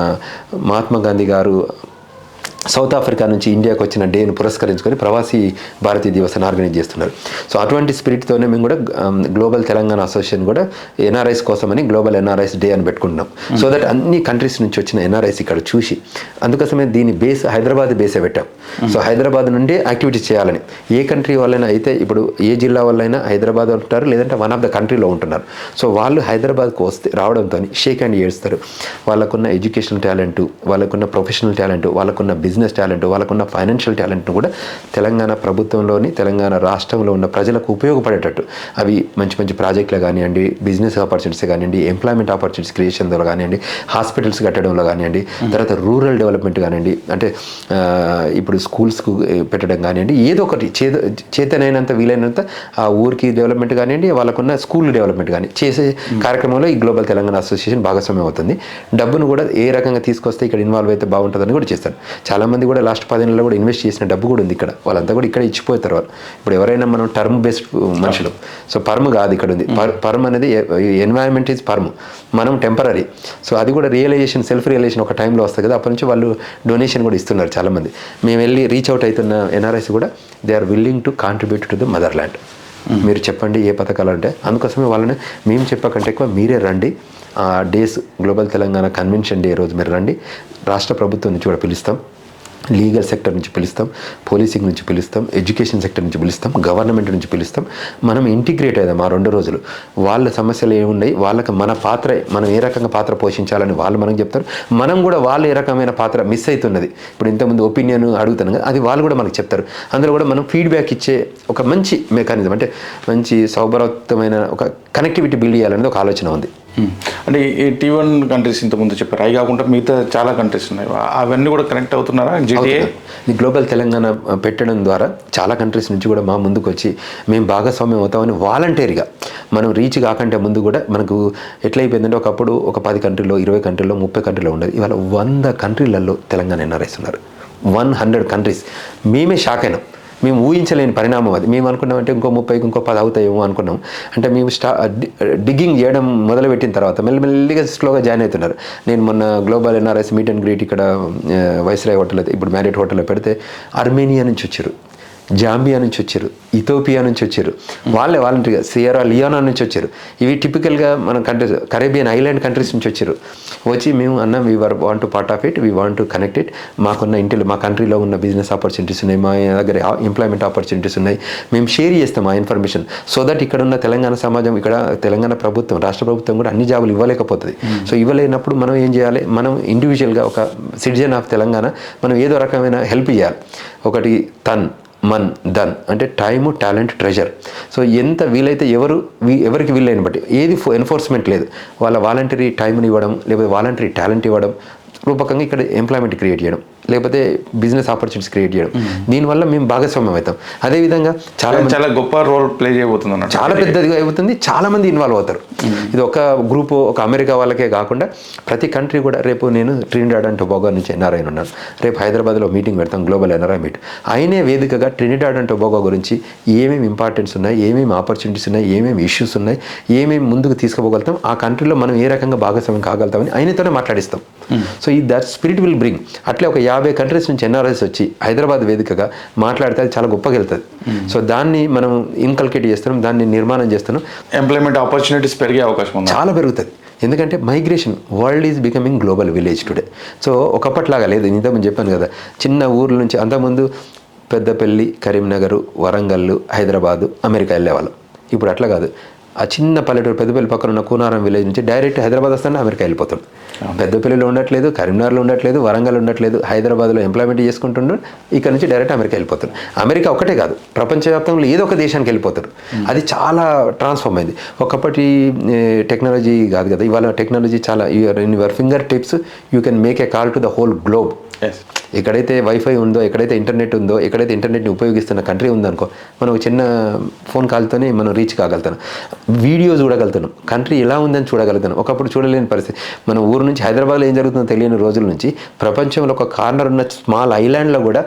మహాత్మా గాంధీ గారు సౌత్ ఆఫ్రికా నుంచి ఇండియాకి వచ్చిన డేను పురస్కరించుకొని ప్రవాసీ భారతీయ దివస్ని ఆర్గనైజ్ చేస్తున్నారు. సో అటువంటి స్పిరిట్తోనే మేము కూడా గ్లోబల్ తెలంగాణ అసోసియేషన్ కూడా ఎన్ఆర్ఐస్ కోసమని గ్లోబల్ ఎన్ఆర్ఐస్ డే అని పెట్టుకుంటున్నాం. సో దట్ అన్ని కంట్రీస్ నుంచి వచ్చిన ఎన్ఆర్ఐస్ ఇక్కడ చూసి, అందుకోసమే దీని బేస్ హైదరాబాద్ బేసే పెట్టాం. సో హైదరాబాద్ నుండి యాక్టివిటీస్ చేయాలని. ఏ కంట్రీ వాళ్ళైనా అయితే ఇప్పుడు ఏ జిల్లా వాళ్ళైనా హైదరాబాద్ ఉంటారు, లేదంటే వన్ ఆఫ్ ద కంట్రీలో ఉంటున్నారు. సో వాళ్ళు హైదరాబాద్కు వస్తే రావడంతో షేక్ హ్యాండ్ చేస్తారు. వాళ్ళకున్న ఎడ్యుకేషనల్ టాలెంట్, వాళ్ళకున్న ప్రొఫెషనల్ టాలెంట్, వాళ్ళకున్న బిజినెస్ టాలెంట్, వాళ్ళకున్న ఫైనాన్షియల్ టాలెంట్ను కూడా తెలంగాణ ప్రభుత్వంలోని తెలంగాణ రాష్ట్రంలో ఉన్న ప్రజలకు ఉపయోగపడేటట్టు అవి మంచి మంచి ప్రాజెక్టులు కానివ్వండి, బిజినెస్ ఆపర్చునిటీస్ కానివ్వండి, ఎంప్లాయ్మెంట్ ఆపర్చునిటీస్ క్రియేషన్లో కానివ్వండి, హాస్పిటల్స్ కట్టడంలో కానివ్వండి, తర్వాత రూరల్ డెవలప్మెంట్ కానివ్వండి, అంటే ఇప్పుడు స్కూల్స్కు పెట్టడం కానివ్వండి, ఏదో ఒకటి చేతనైనంత వీలైనంత ఆ ఊరికి డెవలప్మెంట్ కానివ్వండి, వాళ్ళకున్న స్కూల్ డెవలప్మెంట్ కానీ చేసే కార్యక్రమంలో ఈ గ్లోబల్ తెలంగాణ అసోసియేషన్ భాగస్వామ్యం అవుతుంది. డబ్బును కూడా ఏ రకంగా తీసుకొస్తే ఇక్కడ ఇన్వాల్వ్ అయితే బాగుంటుందని కూడా చేస్తారు. చాలామంది కూడా లాస్ట్ 10 ఏళ్ళలో కూడా ఇన్వెస్ట్ చేసిన డబ్బు కూడా ఉంది ఇక్కడ. వాళ్ళంతా కూడా ఇక్కడ ఇచ్చిపోతారు వాళ్ళు. ఇప్పుడు ఎవరైనా మనం టర్మ్ బేస్డ్ మనుషులు, సో పర్మ్ కాదు ఇక్కడ ఉంది. పర్మ్ అనేది ఎన్వైరన్మెంట్ ఈజ్ పర్మ్, మనం టెంపరీ. సో అది కూడా రియలైజేషన్, సెల్ఫ్ రియలైజేషన్ ఒక టైంలో వస్తుంది కదా, అప్పటి నుంచి వాళ్ళు డొనేషన్ కూడా ఇస్తున్నారు చాలామంది. మేము వెళ్ళి రీచ్ అవుట్ అవుతున్న ఎన్ఆర్ఐస్ కూడా they are willing to contribute to the motherland. మీరు చెప్పండి ఏ పథకాలు అంటే, అందుకోసమే వాళ్ళని మేము చెప్పకంటే ఎక్కువ మీరే రండి. Days global Telangana convention day రోజు మీరు రండి. రాష్ట్ర ప్రభుత్వం నుంచి కూడా పిలుస్తాం, లీగల్ సెక్టర్ నుంచి పిలుస్తాం, పోలీసింగ్ నుంచి పిలుస్తాం, ఎడ్యుకేషన్ సెక్టర్ నుంచి పిలుస్తాం, గవర్నమెంట్ నుంచి పిలుస్తాం. మనం ఇంటిగ్రేట్ అయ్యాం ఆ 2 రోజులు. వాళ్ళ సమస్యలు ఏమున్నాయి, వాళ్ళకి మన పాత్ర, మనం ఏ రకంగా పాత్ర పోషించాలని వాళ్ళు మనకు చెప్తారు. మనం కూడా వాళ్ళు ఏ రకమైన పాత్ర మిస్ అవుతున్నది, ఇప్పుడు ఇంతకుముందు ఒపీనియన్ అడుగుతాను కదా, అది వాళ్ళు కూడా మనకు చెప్తారు. అందులో కూడా మనం ఫీడ్బ్యాక్ ఇచ్చే ఒక మంచి మెకానిజం, అంటే మంచి సౌభాగ్యమైన ఒక కనెక్టివిటీ బిల్డ్ చేయాలనేది ఒక ఆలోచన ఉంది. అంటే ఈ T1 కంట్రీస్ ఇంతకుముందు చెప్పారు, అవి కాకుండా మిగతా చాలా కంట్రీస్ ఉన్నాయి, అవన్నీ కూడా కనెక్ట్ అవుతున్నారా? ఈ గ్లోబల్ తెలంగాణ పెట్టడం ద్వారా చాలా కంట్రీస్ నుంచి కూడా మా ముందుకు వచ్చి మేము భాగస్వామ్యం అవుతామని వాలంటీర్గా మనం రీచ్ కాకంటే ముందు కూడా మనకు ఎట్లయిపోయిందంటే ఒకప్పుడు ఒక 10 కంట్రీలో 20 కంట్రీలో 30 కంట్రీలో ఉండేది. ఇవాళ 100 కంట్రీలలో తెలంగాణ ఎన్ఆర్ఐస్ ఉన్నారు. 100 కంట్రీస్. మేమే షాక్ అయినాం. మేము ఊహించలేని పరిణామం అది. మేము అనుకున్నామంటే ఇంకో 30కి ఇంకో 10 అవుతాయేమో అనుకున్నాం. అంటే మేము డిగ్గింగ్ చేయడం మొదలుపెట్టిన తర్వాత మెల్లిగా స్లోగా జాయిన్ అవుతున్నారు. నేను మొన్న global NRIs meet and greet ఇక్కడ వైస్రాయ్ హోటల్, ఇప్పుడు మ్యారిట్ హోటల్లో పెడితే అర్మేనియా నుంచి వచ్చారు, జాంబియా నుంచి వచ్చారు, ఇథోపియా నుంచి వచ్చారు, వాళ్ళే వాలంటీర్గా సియరా లియోనా నుంచి వచ్చారు. ఇవి టిపికల్గా మన కంట్రీస్, కరేబియన్ ఐలాండ్ కంట్రీస్ నుంచి వచ్చారు. వచ్చి మేము అన్నాం we want to part of it, we want to connect it. మాకున్న ఇంటిలో మా కంట్రీలో ఉన్న బిజినెస్ ఆపర్చునిటీస్ ఉన్నాయి, మా దగ్గర ఎంప్లాయ్మెంట్ ఆపర్చునిటీస్ ఉన్నాయి, మేము షేర్ చేస్తాం ఆ ఇన్ఫర్మేషన్. సో దట్ ఇక్కడ ఉన్న తెలంగాణ సమాజం, ఇక్కడ తెలంగాణ ప్రభుత్వం, రాష్ట్ర ప్రభుత్వం కూడా అన్ని జాబులు ఇవ్వలేకపోతుంది. సో ఇవ్వలేనప్పుడు మనం ఏం చేయాలి, మనం ఇండివిజువల్గా ఒక సిటిజన్ ఆఫ్ తెలంగాణ మనం ఏదో రకమైన హెల్ప్ చేయాలి. ఒకటి తన్ మన్ ధన్ అంటే టైము, టాలెంట్, ట్రెజర్. సో ఎంత వీలైతే ఎవరికి వీలైన బట్టి, ఏది ఎన్ఫోర్స్మెంట్ లేదు, వాళ్ళ వాలంటరీ టైంని ఇవ్వడం, లేకపోతే వాలంటరీ టాలెంట్ ఇవ్వడం, రూపకంగా ఇక్కడ ఎంప్లాయ్మెంట్ క్రియేట్ చేయడం, లేకపోతే బిజినెస్ ఆపర్చునిటీస్ క్రియేట్ చేయడం. దీనివల్ల మేము భాగస్వామ్యం అవుతాం. అదేవిధంగా చాలా గొప్ప రోల్ ప్లే చేయబోతుంది, చాలా పెద్దదిగా అవుతుంది, చాలా మంది ఇన్వాల్వ్ అవుతారు. ఇది ఒక గ్రూప్, ఒక అమెరికా వాళ్ళకే కాకుండా ప్రతి కంట్రీ కూడా. రేపు నేను ట్రినిడాడ్ అండ్ టొబాగో నుంచి ఎన్ఆర్ఐ ఉన్నాను. రేపు హైదరాబాద్లో మీటింగ్ పెడతాం, గ్లోబల్ ఎన్ఆర్ఐ మీట్. అయినే వేదికగా ట్రినిడాడ్ అండ్ టొబాగో గురించి ఏమేమి ఇంపార్టెన్స్ ఉన్నాయి, ఏమేమి ఆపర్చునిటీస్ ఉన్నాయి, ఏమేమి ఇష్యూస్ ఉన్నాయి, ఏమేమి ముందుకు తీసుకుపోగలుగుతాం, ఆ కంట్రీలో మనం ఏ రకంగా భాగస్వామ్యం కాగలుగుతామని ఆయనతోనే మాట్లాడిస్తాం. సో ఈ దట్ స్పిరిట్ విల్ బ్రింగ్. అట్లే ఒక 50 కంట్రీస్ నుంచి ఎన్ఆర్ఐస్ వచ్చి హైదరాబాద్ వేదికగా మాట్లాడితే అది చాలా గొప్పగా వెళ్తుంది. సో దాన్ని మనం ఇన్కల్కేట్ చేస్తున్నాం, దాన్ని నిర్మాణం చేస్తున్నాం. ఎంప్లాయ్మెంట్ ఆపర్చునిటీస్ పెరిగే అవకాశం ఉంది, చాలా పెరుగుతుంది. ఎందుకంటే migration, world is becoming global village today. So ఒకప్పట్లాగా లేదు. ఇంతకుముందు చెప్పాను కదా, చిన్న ఊర్ల నుంచి, అంతకుముందు పెద్దపల్లి, కరీంనగర్, వరంగల్, హైదరాబాదు, అమెరికా వెళ్ళేవాళ్ళం. ఇప్పుడు అట్లా కాదు. ఆ చిన్న పల్లెటూరు పెద్దపల్లి పక్కన ఉన్న కూనారం విలేజ్ నుంచి డైరెక్ట్ హైదరాబాద్ వస్తానే అమెరికా వెళ్ళిపోతాడు. పెద్దపల్లిలో ఉండట్లేదు, కరీంనగర్లో ఉండట్లేదు, వరంగల్ ఉండట్లేదు, హైదరాబాద్లో ఎంప్లాయ్మెంట్ చేసుకుంటున్నాడు, ఇక్కడ నుంచి డైరెక్ట్ అమెరికా వెళ్ళిపోతాడు. అమెరికా ఒకటే కాదు, ప్రపంచవ్యాప్తంగా ఏదో ఒక దేశానికి వెళ్ళిపోతారు. అది చాలా ట్రాన్స్ఫార్మ్ అయింది. ఒకప్పటి టెక్నాలజీ కాదు కదా, ఇవాళ టెక్నాలజీ చాలా, in your finger tips you can make a call to the whole globe. ఎక్కడైతే వైఫై ఉందో, ఎక్కడైతే ఇంటర్నెట్ ఉందో, ఎక్కడైతే ఇంటర్నెట్ని ఉపయోగిస్తున్న కంట్రీ ఉందనుకో, మనం చిన్న ఫోన్ కాల్తోనే మనం రీచ్ కాగలుగుతాం, వీడియో చూడగలుగుతున్నాం, కంట్రీ ఎలా ఉందని చూడగలుగుతాం. ఒకప్పుడు చూడలేని పరిస్థితి. మన ఊరు నుంచి హైదరాబాద్లో ఏం జరుగుతుందో తెలియని రోజుల నుంచి ప్రపంచంలో ఒక కార్నర్ ఉన్న స్మాల్ ఐలాండ్లో కూడా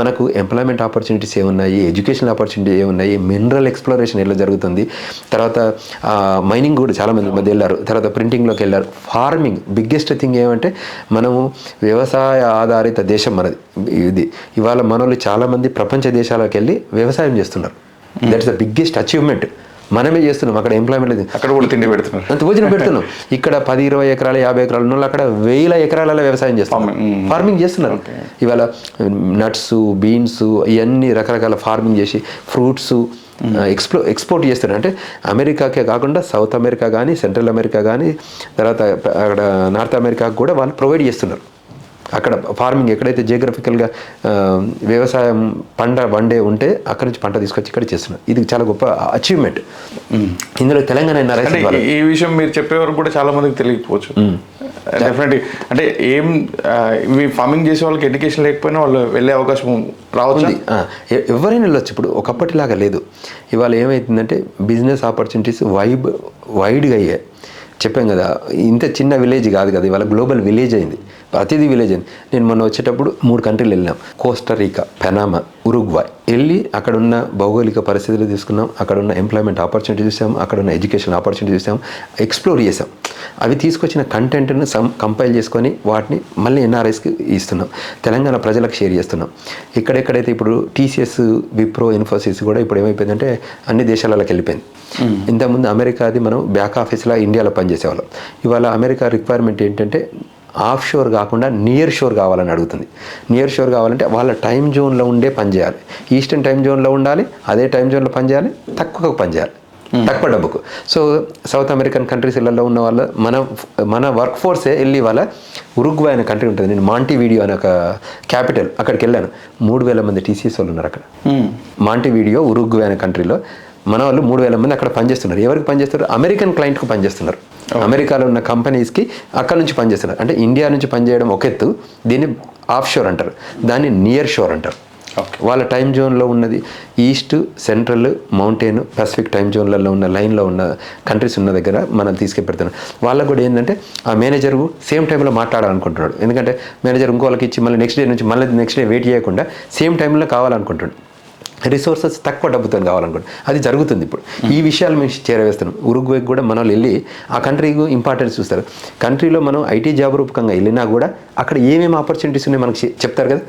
మనకు ఎంప్లాయ్మెంట్ ఆపర్చునిటీస్ ఏమున్నాయి, ఎడ్యుకేషనల్ ఆపర్చునిటీ ఏమున్నాయి, మినరల్ ఎక్స్ప్లోరేషన్ ఎలా జరుగుతుంది, తర్వాత మైనింగ్ కూడా చాలామంది మధ్య వెళ్ళారు, తర్వాత ప్రింటింగ్లోకి వెళ్ళారు, ఫార్మింగ్. బిగ్గెస్ట్ థింగ్ ఏమంటే మనము వ్యవసాయ ఆధారిత దేశం మనది. ఇది ఇవాళ మనోళ్ళు చాలామంది ప్రపంచ దేశాలకు వెళ్ళి వ్యవసాయం చేస్తున్నారు. That's the biggest achievement. మనమే చేస్తున్నాం. అక్కడ ఎంప్లాయ్మెంట్ లేదు, అక్కడ కూడా తిండి పెడుతున్నారు, అంత భోజనం పెడుతున్నాం. ఇక్కడ 10-20 ఎకరాలు 50 ఎకరాలు ఉన్న వాళ్ళు అక్కడ 1000 ఎకరాలలో వ్యవసాయం చేస్తున్నారు, ఫార్మింగ్ చేస్తున్నారు. ఇవాళ నట్స్, బీన్స్, ఇవన్నీ రకరకాల ఫార్మింగ్ చేసి ఫ్రూట్స్ ఎక్స్పోర్ట్ చేస్తున్నారు. అంటే అమెరికాకే కాకుండా సౌత్ అమెరికా కానీ, సెంట్రల్ అమెరికా కానీ, తర్వాత అక్కడ నార్త్ అమెరికాకు కూడా వాళ్ళు ప్రొవైడ్ చేస్తున్నారు. అక్కడ ఫార్మింగ్ ఎక్కడైతే జియోగ్రఫికల్గా వ్యవసాయం పండే ఉంటే అక్కడి నుంచి పంట తీసుకొచ్చి ఇక్కడ చేస్తున్నారు. ఇది చాలా గొప్ప అచీవ్మెంట్. ఇందులో తెలంగాణ ఈ విషయం మీరు చెప్పే వరకు కూడా చాలా మందికి తెలియకపోవచ్చు. డెఫినెట్లీ అంటే ఇవి ఫార్మింగ్ చేసే వాళ్ళకి ఎడ్యుకేషన్ లేకపోయినా వాళ్ళు వెళ్ళే అవకాశం రావచ్చు, ఎవరైనా వెళ్ళొచ్చు. ఇప్పుడు ఒకప్పటిలాగా లేదు. ఇవాళ ఏమవుతుందంటే బిజినెస్ ఆపర్చునిటీస్ వైడ్గా అయ్యాయి. చెప్పాం కదా, ఇంత చిన్న విలేజ్ కాదు కదా, ఇవాళ గ్లోబల్ విలేజ్ అయింది, ప్రతిదీ విలేజ్ అయింది. నేను మొన్న వచ్చేటప్పుడు 3 కంట్రీలు వెళ్ళినాం, కోస్టారికా, పనామా, ఉరుగ్వాయ్. వెళ్ళి అక్కడున్న భౌగోళిక పరిస్థితులు తీసుకున్నాం, అక్కడున్న ఎంప్లాయ్మెంట్ ఆపర్చునిటీ చూసాం, అక్కడున్న ఎడ్యుకేషన్ ఆపర్చునిటీ చూసాం, ఎక్స్ప్లోర్ చేసాం. అవి తీసుకొచ్చిన కంటెంట్ను కంపైల్ చేసుకొని వాటిని మళ్ళీ ఎన్ఆర్ఐస్కి ఇస్తున్నాం, తెలంగాణ ప్రజలకు షేర్ చేస్తున్నాం. ఎక్కడెక్కడైతే ఇప్పుడు టీసీఎస్, విప్రో, ఇన్ఫోసిస్ కూడా ఇప్పుడు ఏమైపోయిందంటే అన్ని దేశాలలోకి వెళ్ళిపోయింది. ఇంతకుముందు అమెరికాది మనం బ్యాక్ ఆఫీస్లో ఇండియాలో పనిచేసేవాళ్ళం. ఇవాళ అమెరికా రిక్వైర్మెంట్ ఏంటంటే ఆఫ్ షోర్ కాకుండా నియర్ షోర్ కావాలని అడుగుతుంది. నియర్ షోర్ కావాలంటే వాళ్ళ టైం జోన్లో ఉండే పని చేయాలి, ఈస్టర్న్ టైం జోన్లో ఉండాలి, అదే టైం జోన్లో పని చేయాలి, తక్కువ పని చేయాలి, తక్కువ డబ్బుకు. సో సౌత్ అమెరికన్ కంట్రీస్లలో ఉన్న వాళ్ళ మన వర్క్ ఫోర్సే వెళ్ళి వాళ్ళ ఉరుగ్వాయ్ అనే కంట్రీ ఉంటుంది, నేను మాంటివీడియో అనే ఒక క్యాపిటల్, అక్కడికి వెళ్ళాను. 3000 మంది టీసీఎస్ వాళ్ళు ఉన్నారు అక్కడ. మాంటివీడియో, ఉరుగ్వాయ్ అనే కంట్రీలో మన వాళ్ళు 3000 మంది అక్కడ పనిచేస్తున్నారు. ఎవరికి పనిచేస్తారు? అమెరికన్ క్లయింట్కు పనిచేస్తున్నారు. అమెరికాలో ఉన్న కంపెనీస్కి అక్కడ నుంచి పనిచేస్తున్నారు. అంటే ఇండియా నుంచి పనిచేయడం ఒక ఎత్తు, దీన్ని ఆఫ్ షోర్ అంటారు, దాన్ని నియర్ షోర్ అంటారు. వాళ్ళ టైం జోన్లో ఉన్నది east, central, mountain, Pacific time జోన్లలో ఉన్న లైన్లో ఉన్న కంట్రీస్ ఉన్న దగ్గర మనం తీసుకెళ్తున్నాం. వాళ్ళకు కూడా ఏంటంటే ఆ మేనేజర్ సేమ్ టైంలో మాట్లాడాలనుకుంటున్నాడు. ఎందుకంటే మేనేజర్ ఇంకో వాళ్ళకి ఇచ్చి మళ్ళీ నెక్స్ట్ డే నుంచి మళ్ళీ నెక్స్ట్ డే వెయిట్ చేయకుండా సేమ్ టైంలో కావాలనుకుంటున్నాడు. రిసోర్సెస్ తక్కువ డబ్బుతో కావాలనుకోండి, అది జరుగుతుంది. ఇప్పుడు ఈ విషయాలు మేము చేరవేస్తున్నాం. ఉరుగ్వేకి కూడా మన వాళ్ళు వెళ్ళి ఆ కంట్రీకి ఇంపార్టెన్స్ చూస్తారు. కంట్రీలో మనం ఐటీ జాబ్ రూపకంగా వెళ్ళినా కూడా అక్కడ ఏమేమి ఆపర్చునిటీస్ ఉన్నాయి మనకి చెప్తారు కదా.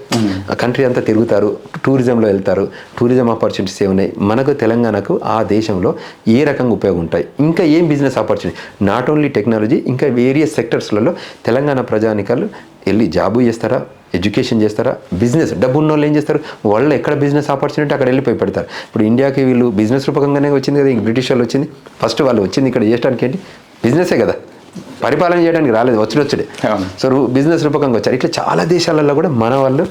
ఆ కంట్రీ అంతా తిరుగుతారు, టూరిజంలో వెళ్తారు, టూరిజం ఆపర్చునిటీస్ ఏమున్నాయి మనకు తెలంగాణకు, ఆ దేశంలో ఏ రకంగా ఉపయోగం ఉంటాయి, ఇంకా ఏం business opportunity, not only technology, ఇంకా వేరియస్ సెక్టర్స్లలో తెలంగాణ ప్రజానికాలు వెళ్ళి జాబు చేస్తారా, ఎడ్యుకేషన్ చేస్తారా, బిజినెస్ డబ్బు ఉన్న వాళ్ళు ఏం చేస్తారు, వాళ్ళు ఎక్కడ బిజినెస్ ఆపర్చునిటీ అక్కడ వెళ్ళిపోయి పెడతారు. ఇప్పుడు ఇండియాకి వీళ్ళు బిజినెస్ రూపకంగానే వచ్చింది కదా, ఇంక బ్రిటిష్ వాళ్ళు వచ్చింది, ఫస్ట్ వాళ్ళు వచ్చింది ఇక్కడ చేయడానికి ఏంటి, బిజినెసే కదా, పరిపాలన చేయడానికి రాలేదు, వచ్చుడే. సో బిజినెస్ రూపకంగా వచ్చారు. ఇట్లా చాలా దేశాలలో కూడా మన వాళ్ళు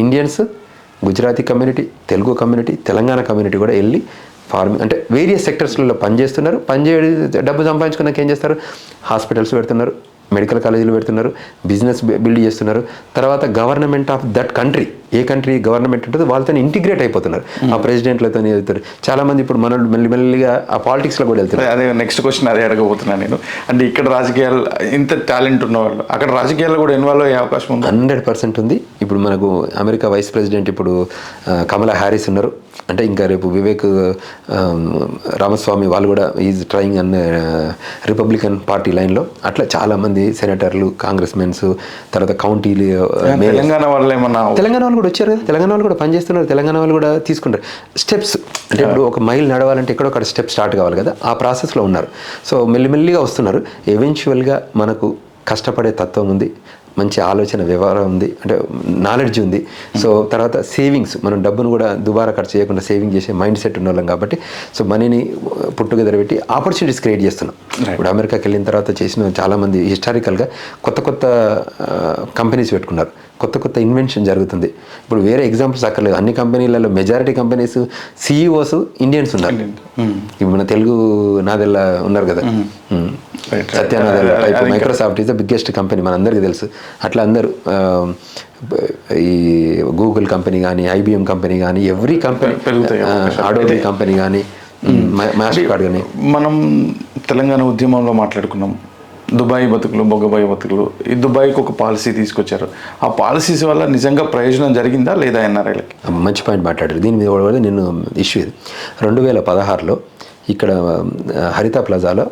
Indians, Gujarati community, Telugu community, Telangana community కూడా వెళ్ళి ఫార్మింగ్ అంటే వేరియస్ సెక్టర్స్లలో పనిచేస్తున్నారు. డబ్బు సంపాదించుకున్నాక ఏం చేస్తారు, హాస్పిటల్స్ పెడుతున్నారు, మెడికల్ కాలేజీలు పెడుతున్నారు, బిజినెస్ బిల్డ్ చేస్తున్నారు. తర్వాత government of that country, A country government ఉంటుందో వాళ్ళతో ఇంటిగ్రేట్ అయిపోతున్నారు. ఆ ప్రెసిడెంట్లతో వెళ్తారు. చాలామంది ఇప్పుడు మన మెల్లిమెల్లిగా ఆ పాలిటిక్స్లో కూడా వెళ్తారు. అదే నెక్స్ట్ క్వశ్చన్ అదే అడగబోతున్నాను నేను. అంటే ఇక్కడ రాజకీయాలు ఇంత టాలెంట్ ఉన్న వాళ్ళు అక్కడ రాజకీయాల్లో కూడా ఇన్వాల్వ్ అయ్యే అవకాశం ఉంది. 100% ఉంది. ఇప్పుడు మనకు అమెరికా వైస్ ప్రెసిడెంట్ ఇప్పుడు కమలా హ్యారిస్ ఉన్నారు. అంటే ఇంకా రేపు వివేక్ రామస్వామి వాళ్ళు కూడా ఈజ్ ట్రయింగ్ అన్న రిపబ్లికన్ పార్టీ లైన్లో. అట్లా చాలామంది సెనేటర్లు, కాంగ్రెస్ మెన్స్, తర్వాత కౌంటీలు, తెలంగాణ వాళ్ళు కూడా వచ్చారు కదా, తెలంగాణ వాళ్ళు కూడా పనిచేస్తున్నారు, తెలంగాణ వాళ్ళు కూడా తీసుకుంటారు స్టెప్స్. అంటే ఇప్పుడు ఒక మైల్ నడవాలంటే ఎక్కడో ఒక స్టెప్ స్టార్ట్ కావాలి కదా, ఆ ప్రాసెస్లో ఉన్నారు. సో మెల్లిమెల్లిగా వస్తున్నారు. ఎవెన్చువల్గా మనకు కష్టపడే తత్వం ఉంది, మంచి ఆలోచన వ్యవహారం ఉంది, అంటే నాలెడ్జ్ ఉంది. సో తర్వాత సేవింగ్స్, మనం డబ్బును కూడా దుబారా ఖర్చు చేయకుండా సేవింగ్ చేసే మైండ్ సెట్ ఉన్న వాళ్ళం కాబట్టి సో మనీని పుట్టుగదర పెట్టి ఆపర్చునిటీస్ క్రియేట్ చేస్తున్నాం. ఇప్పుడు అమెరికాకి వెళ్ళిన తర్వాత చేసిన చాలామంది హిస్టారికల్గా కొత్త కొత్త కంపెనీస్ పెట్టుకున్నారు, కొత్త కొత్త ఇన్వెన్షన్ జరుగుతుంది. ఇప్పుడు వేరే ఎగ్జాంపుల్స్ అక్కర్లేదు. అన్ని కంపెనీలలో మెజారిటీ కంపెనీస్ సిఇఓస్ ఇండియన్స్ ఉన్నారు. ఇప్పుడు మన తెలుగు నాదెల్ల ఉన్నారు కదా, సత్యానాదెల్ల type. Microsoft is the biggest company, మనందరికీ తెలుసు. అట్లా అందరూ ఈ గూగుల్ కంపెనీ కానీ, ఐబిఎం కంపెనీ కానీ, ఎవ్రీ కంపెనీ, అడోబీ కంపెనీ కానీ, మాస్టర్ కార్డ్ కానీ. మనం తెలంగాణ ఉద్యమంలో మాట్లాడుకున్నాం, దుబాయ్ బతుకులు, బొగ్గబాయి బతుకులు. ఈ దుబాయ్కి ఒక పాలసీ తీసుకొచ్చారు. ఆ పాలసీస్ వల్ల నిజంగా ప్రయోజనం జరిగిందా లేదా ఎన్ఆర్ఐలకి? మంచి పాయింట్ మాట్లాడారు. దీని మీద కూడా నేను ఇష్యూ ఇది 2016లో ఇక్కడ హరిత ప్లాజాలో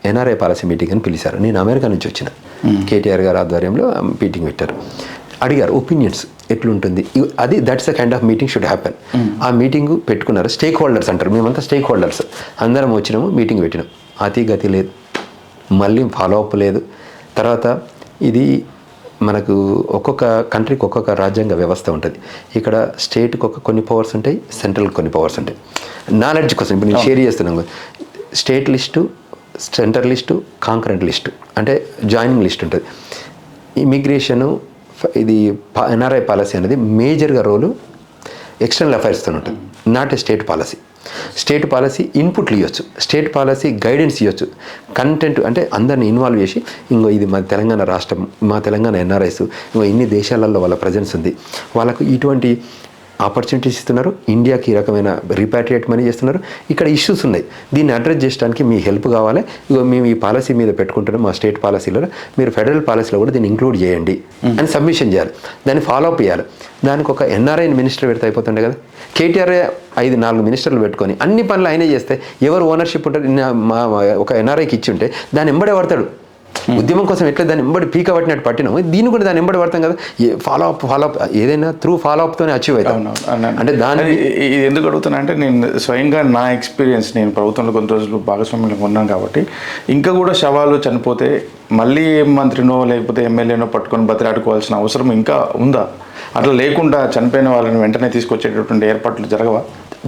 ఎన్ఆర్ఐ పాలసీ మీటింగ్ అని పిలిచారు. నేను అమెరికా నుంచి వచ్చిన, కేటీఆర్ గారు ఆధ్వర్యంలో మీటింగ్ పెట్టారు. అడిగారు ఒపీనియన్స్ ఎట్లుంటుంది అది, that's the kind of meeting should happen. ఆ మీటింగ్ పెట్టుకున్నారు. స్టేక్ హోల్డర్స్ అంటారు, మేమంతా స్టేక్ హోల్డర్స్ అందరం వచ్చినాము, మీటింగ్ పెట్టినాం. అతి గతి లేదు, మళ్ళీ ఫాలో అప్ లేదు. తర్వాత ఇది మనకు ఒక్కొక్క కంట్రీకి ఒక్కొక్క రాజ్యాంగ వ్యవస్థ ఉంటుంది. ఇక్కడ స్టేట్కి కొన్ని పవర్స్ ఉంటాయి, సెంట్రల్కి కొన్ని పవర్స్ ఉంటాయి. నాలెడ్జ్ కోసం ఇప్పుడు నేను షేర్ చేస్తున్నాను. State list, central list, concurrent list, అంటే జాయినింగ్ లిస్ట్ ఉంటుంది. ఇమిగ్రేషను, ఇది ఎన్ఆర్ఐ పాలసీ అనేది మేజర్గా రోలు ఎక్స్టర్నల్ అఫైర్స్తో ఉంటుంది, not a state policy. State policy ఇన్పుట్లు ఇవ్వచ్చు, స్టేట్ పాలసీ గైడెన్స్ ఇవ్వచ్చు, కంటెంట్ అంటే అందరిని ఇన్వాల్వ్ చేసి ఇంకో ఇది మా తెలంగాణ రాష్ట్రం, మా తెలంగాణ ఎన్ఆర్ఐస్ ఇంకో ఇన్ని దేశాలలో వాళ్ళ ప్రజెన్స్ ఉంది, వాళ్ళకు ఇటువంటి ఆపర్చునిటీస్ ఇస్తున్నారు, ఇండియాకి ఈ రకమైన రీపాట్రియేట్ మనీ చేస్తున్నారు, ఇక్కడ ఇష్యూస్ ఉన్నాయి, దీన్ని అడ్రస్ చేయడానికి మీ హెల్ప్ కావాలి, ఇగో మేము ఈ పాలసీ మీద పెట్టుకుంటున్నాం మా స్టేట్ పాలసీలో, మీరు ఫెడరల్ పాలసీలో కూడా దీన్ని ఇంక్లూడ్ చేయండి అని సబ్మిషన్ చేయాలి, దాన్ని ఫాలో అప్ చేయాలి. దానికి ఒక ఎన్ఆర్ఐ మినిస్టర్ పెడితే అయిపోతుండే కదా. కేటీఆర్ 5-4 మినిస్టర్లు పెట్టుకొని అన్ని పనులు ఆయనే చేస్తే ఎవరు ఓనర్షిప్ ఉంటుంది, ఒక ఎన్ఆర్ఐకి ఇచ్చి ఉంటే దాన్ని ఎంబడే పడతాడు. ఉద్యమం కోసం ఎట్లా దాన్ని ఎంబడి పీక పట్టినట్టు పట్టినాము, దీన్ని కూడా దాన్ని ఎంబడి పడతాం కదా. ఫాలో అప్ ఏదైనా త్రూ ఫాలో అప్తోనే అచీవ్ అవుతాం. అంటే దాన్ని ఇది ఎందుకు అడుగుతున్నా అంటే నేను స్వయంగా నా ఎక్స్పీరియన్స్, నేను ప్రభుత్వంలో కొన్ని రోజులు భాగస్వామ్యంలో ఉన్నాను కాబట్టి ఇంకా కూడా శవాలు చనిపోతే మళ్ళీ ఏం మంత్రినో లేకపోతే ఎమ్మెల్యేనో పట్టుకొని బతిలాడుకోవాల్సిన అవసరం ఇంకా ఉందా? అట్లా లేకుండా చనిపోయిన వాళ్ళని వెంటనే తీసుకొచ్చేటటువంటి ఏర్పాట్లు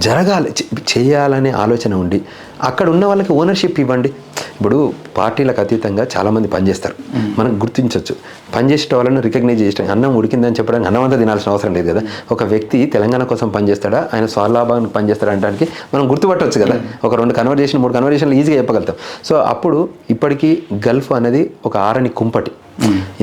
జరగాలి, చేయాలనే ఆలోచన ఉండి అక్కడ ఉన్న వాళ్ళకి ఓనర్షిప్ ఇవ్వండి. ఇప్పుడు పార్టీలకు అతీతంగా చాలామంది పనిచేస్తారు, మనం గుర్తించవచ్చు. పనిచేసే వాళ్ళని రికగ్నైజ్ చేయడం, అన్నం ఉడికిందని చెప్పడానికి అన్నం అంతా తినాల్సిన అవసరం లేదు కదా. ఒక వ్యక్తి తెలంగాణ కోసం పనిచేస్తాడా, ఆయన స్వలాభానికి పనిచేస్తాడా అనడానికి మనం గుర్తుపట్టవచ్చు కదా. ఒక 2 కన్వర్జేషన్ 3 కన్వర్జేషన్లు ఈజీగా చెప్పగలుగుతాం. సో అప్పుడు ఇప్పటికీ గల్ఫ్ అనేది ఒక ఆరని కుంపటి.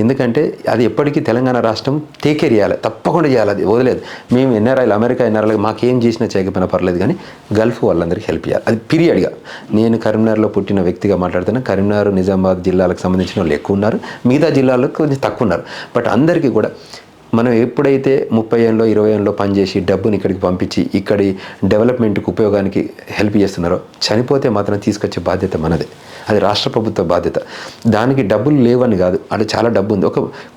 ఎందుకంటే అది ఎప్పటికీ తెలంగాణ రాష్ట్రం టేక్ కేర్ చేయాలి, తప్పకుండా చేయాలి, అది వదిలేదు. మేము ఎన్ఆర్ఐలు అమెరికా ఎన్ఆర్ఐలు మాకేం చేసినా చేయకపోయినా పర్లేదు, కానీ గల్ఫ్ వాళ్ళందరికీ హెల్ప్ చేయాలి, అది పీరియడ్గా. నేను కరీంనగర్లో పుట్టిన వ్యక్తిగా మాట్లాడుతున్నా. కరీంనగర్ నిజామాబాద్ జిల్లాలకు సంబంధించిన వాళ్ళు ఎక్కువ ఉన్నారు, మిగతా జిల్లాలకు కొంచెం తక్కువ ఉన్నారు. బట్ అందరికీ కూడా మనం ఎప్పుడైతే 30 ఏళ్ళలో 20 ఏళ్ళలో పనిచేసి డబ్బుని ఇక్కడికి పంపించి ఇక్కడి డెవలప్మెంట్కి ఉపయోగానికి హెల్ప్ చేస్తున్నారో, చనిపోతే మాత్రం తీసుకొచ్చే బాధ్యత మనదే, అది రాష్ట్ర ప్రభుత్వ బాధ్యత. దానికి డబ్బులు లేవని కాదు, అది చాలా డబ్బు ఉంది.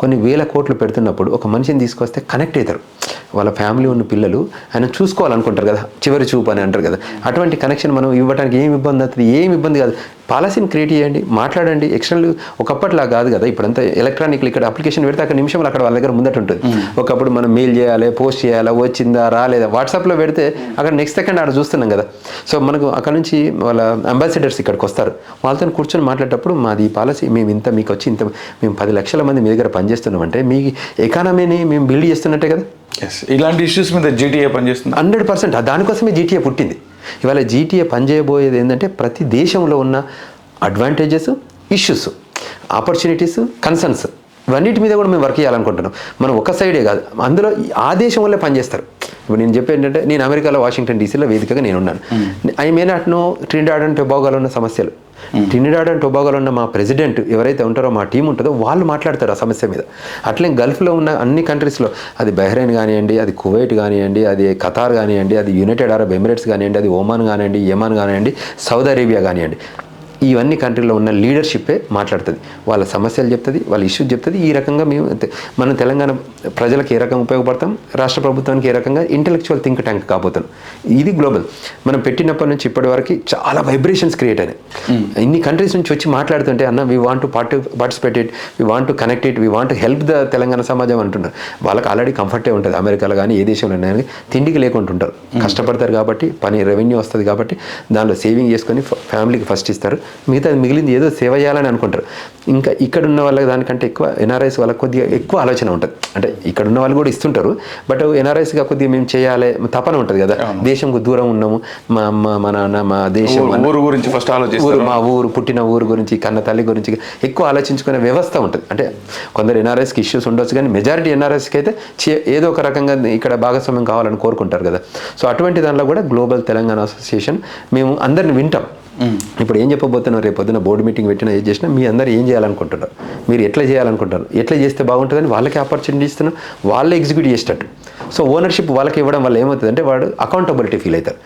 కొన్ని వేల కోట్లు పెడుతున్నప్పుడు ఒక మనిషిని తీసుకొస్తే కనెక్ట్ అవుతారు, వాళ్ళ ఫ్యామిలీ ఉన్న పిల్లలు ఆయన చూసుకోవాలనుకుంటారు కదా, చివరి చూపు అని అంటారు కదా, అటువంటి కనెక్షన్ మనం ఇవ్వడానికి ఏమి ఇబ్బంది అవుతుంది? ఏమి ఇబ్బంది కాదు. పాలసీని క్రియేట్ చేయండి, మాట్లాడండి. ఎక్స్టర్నల్ ఒకప్పటిలా కాదు కదా, ఇప్పుడంతా ఎలక్ట్రానిక్. ఇక్కడ అప్లికేషన్ పెడితే అక్కడ నిమిషంలో అక్కడ వాళ్ళ దగ్గర ముందట ఉంటుంది. ఒకప్పుడు మనం మెయిల్ చేయాలి, పోస్ట్ చేయాలా, వచ్చిందా రాలేదా, వాట్సాప్లో పెడితే అక్కడ నెక్స్ట్ సెకండ్ ఆడ చూస్తున్నాం కదా. సో మనకు అక్కడ నుంచి వాళ్ళ అంబాసిడర్స్ ఇక్కడికి వస్తారు, వాళ్ళతో కూర్చొని మాట్లాడేటప్పుడు మాది ఈ పాలసీ, మేము ఇంత మీకు వచ్చి ఇంత మేము 10 లక్షల మంది మీ దగ్గర పనిచేస్తున్నామంటే మీ ఎకానమీని మేము బిల్డ్ చేస్తున్నట్టే కదా. ఇలాంటి ఇష్యూస్ మీద జీటీఏ పనిచేస్తుంది 100%. దానికోసమే జీటీఏ పుట్టింది. ఇవాళ జీటీఏ పనిచేయబోయేది ఏంటంటే ప్రతి దేశంలో ఉన్న అడ్వాంటేజెస్, ఇష్యూస్, ఆపర్చునిటీస్, కన్సర్న్స్ ఇవన్నిటి మీద కూడా మేము వర్క్ చేయాలనుకుంటున్నాం. మనం ఒక సైడే కాదు, అందులో ఆ దేశం వల్లే పనిచేస్తారు. ఇప్పుడు నేను చెప్పేది ఏంటంటే, నేను అమెరికాలో వాషింగ్టన్ డీసీలో వేదికగా నేను ఉన్నాను. I may not know Trinidad and టొబాగోలో ఉన్న సమస్యలు. ట్రినిడాడ్ అండ్ టొబాగోలో ఉన్న మా ప్రెసిడెంట్ ఎవరైతే ఉంటారో, మా టీం ఉంటుందో, వాళ్ళు మాట్లాడతారు ఆ సమస్య మీద. అట్లే గల్ఫ్లో ఉన్న అన్ని కంట్రీస్లో, అది బహ్రెయిన్ కానివ్వండి, అది కువైట్ కానివ్వండి, అది ఖతార్ కానివ్వండి, అది యునైటెడ్ అరబ్ ఎమిరేట్స్ కానివ్వండి, అది ఒమాన్ కానివ్వండి, యెమన్ కానివ్వండి, సౌదీ అరేబియా కానివ్వండి, ఇవన్నీ కంట్రీలో ఉన్న లీడర్షిప్పే మాట్లాడుతుంది, వాళ్ళ సమస్యలు చెప్తుంది, వాళ్ళ ఇష్యూస్ చెప్తుంది. ఈ రకంగా మేము మనం తెలంగాణ ప్రజలకు ఏ రకంగా ఉపయోగపడతాం, రాష్ట్ర ప్రభుత్వానికి ఏ రకంగా ఇంటెలెక్చువల్ థింక్ ట్యాంక్ కాబోతాం. ఇది గ్లోబల్. మనం పెట్టినప్పటి నుంచి ఇప్పటి వరకు చాలా వైబ్రేషన్స్ క్రియేట్ అయినాయి. ఇన్ని కంట్రీస్ నుంచి వచ్చి మాట్లాడుతుంటే, అన్న we want to participate it, we want to connect it, we want to help the Telangana సమాజం అంటున్నారు. వాళ్ళకి ఆల్రెడీ కంఫర్టే ఉంటుంది, అమెరికాలో కానీ ఏ దేశంలో కానీ తిండికి లేకుండా ఉంటారు, కష్టపడతారు కాబట్టి, పని రెవెన్యూ వస్తుంది కాబట్టి దానిలో సేవింగ్ చేసుకొని ఫ్యామిలీకి ఫస్ట్ ఇస్తారు, మిగతా మిగిలింది ఏదో సేవ చేయాలని అనుకుంటారు. ఇంకా ఇక్కడ ఉన్న వాళ్ళకి దానికంటే ఎక్కువ ఎన్ఆర్ఐస్ వాళ్ళకి కొద్దిగా ఎక్కువ ఆలోచన ఉంటుంది. అంటే ఇక్కడ ఉన్న వాళ్ళు కూడా ఇస్తుంటారు, బట్ ఎన్ఆర్ఐస్గా కొద్దిగా మేము చేయాలి తపన ఉంటుంది కదా. దేశంకు దూరం ఉన్నాము, మా అమ్మ, మా నాన్న, మా దేశం, ఊరు గురించి ఫస్ట్ ఆలోచిస్తారు, మా ఊరు, పుట్టిన ఊరు గురించి, కన్న తల్లి గురించి ఎక్కువ ఆలోచించుకునే వ్యవస్థ ఉంటుంది. అంటే కొందరు ఎన్ఆర్ఐస్కి ఇష్యూస్ ఉండొచ్చు, కానీ మెజారిటీ ఎన్ఆర్ఐస్కి అయితే ఏదో ఒక రకంగా ఇక్కడ భాగస్వామ్యం కావాలని కోరుకుంటారు కదా. సో అటువంటి దానిలో కూడా గ్లోబల్ తెలంగాణ అసోసియేషన్ మేము అందరిని వింటాం. ఇప్పుడు ఏం చెప్పబోతున్నారు, రేపు పొద్దున బోర్డు మీటింగ్ పెట్టినా ఏం చేసినా మీ అందరూ ఏం చేయాలనుకుంటున్నారు, మీరు ఎట్లా చేయాలనుకుంటారు, ఎట్లా చేస్తే బాగుంటుందని వాళ్ళకి ఆపర్చునిటీ ఇస్తున్నాం, వాళ్ళే ఎగ్జిక్యూట్ చేసేటట్టు. సో ఓనర్షిప్ వాళ్ళకి ఇవ్వడం వల్ల ఏమవుతుందంటే వాడు అకౌంటబిలిటీ ఫీల్ అవుతారు,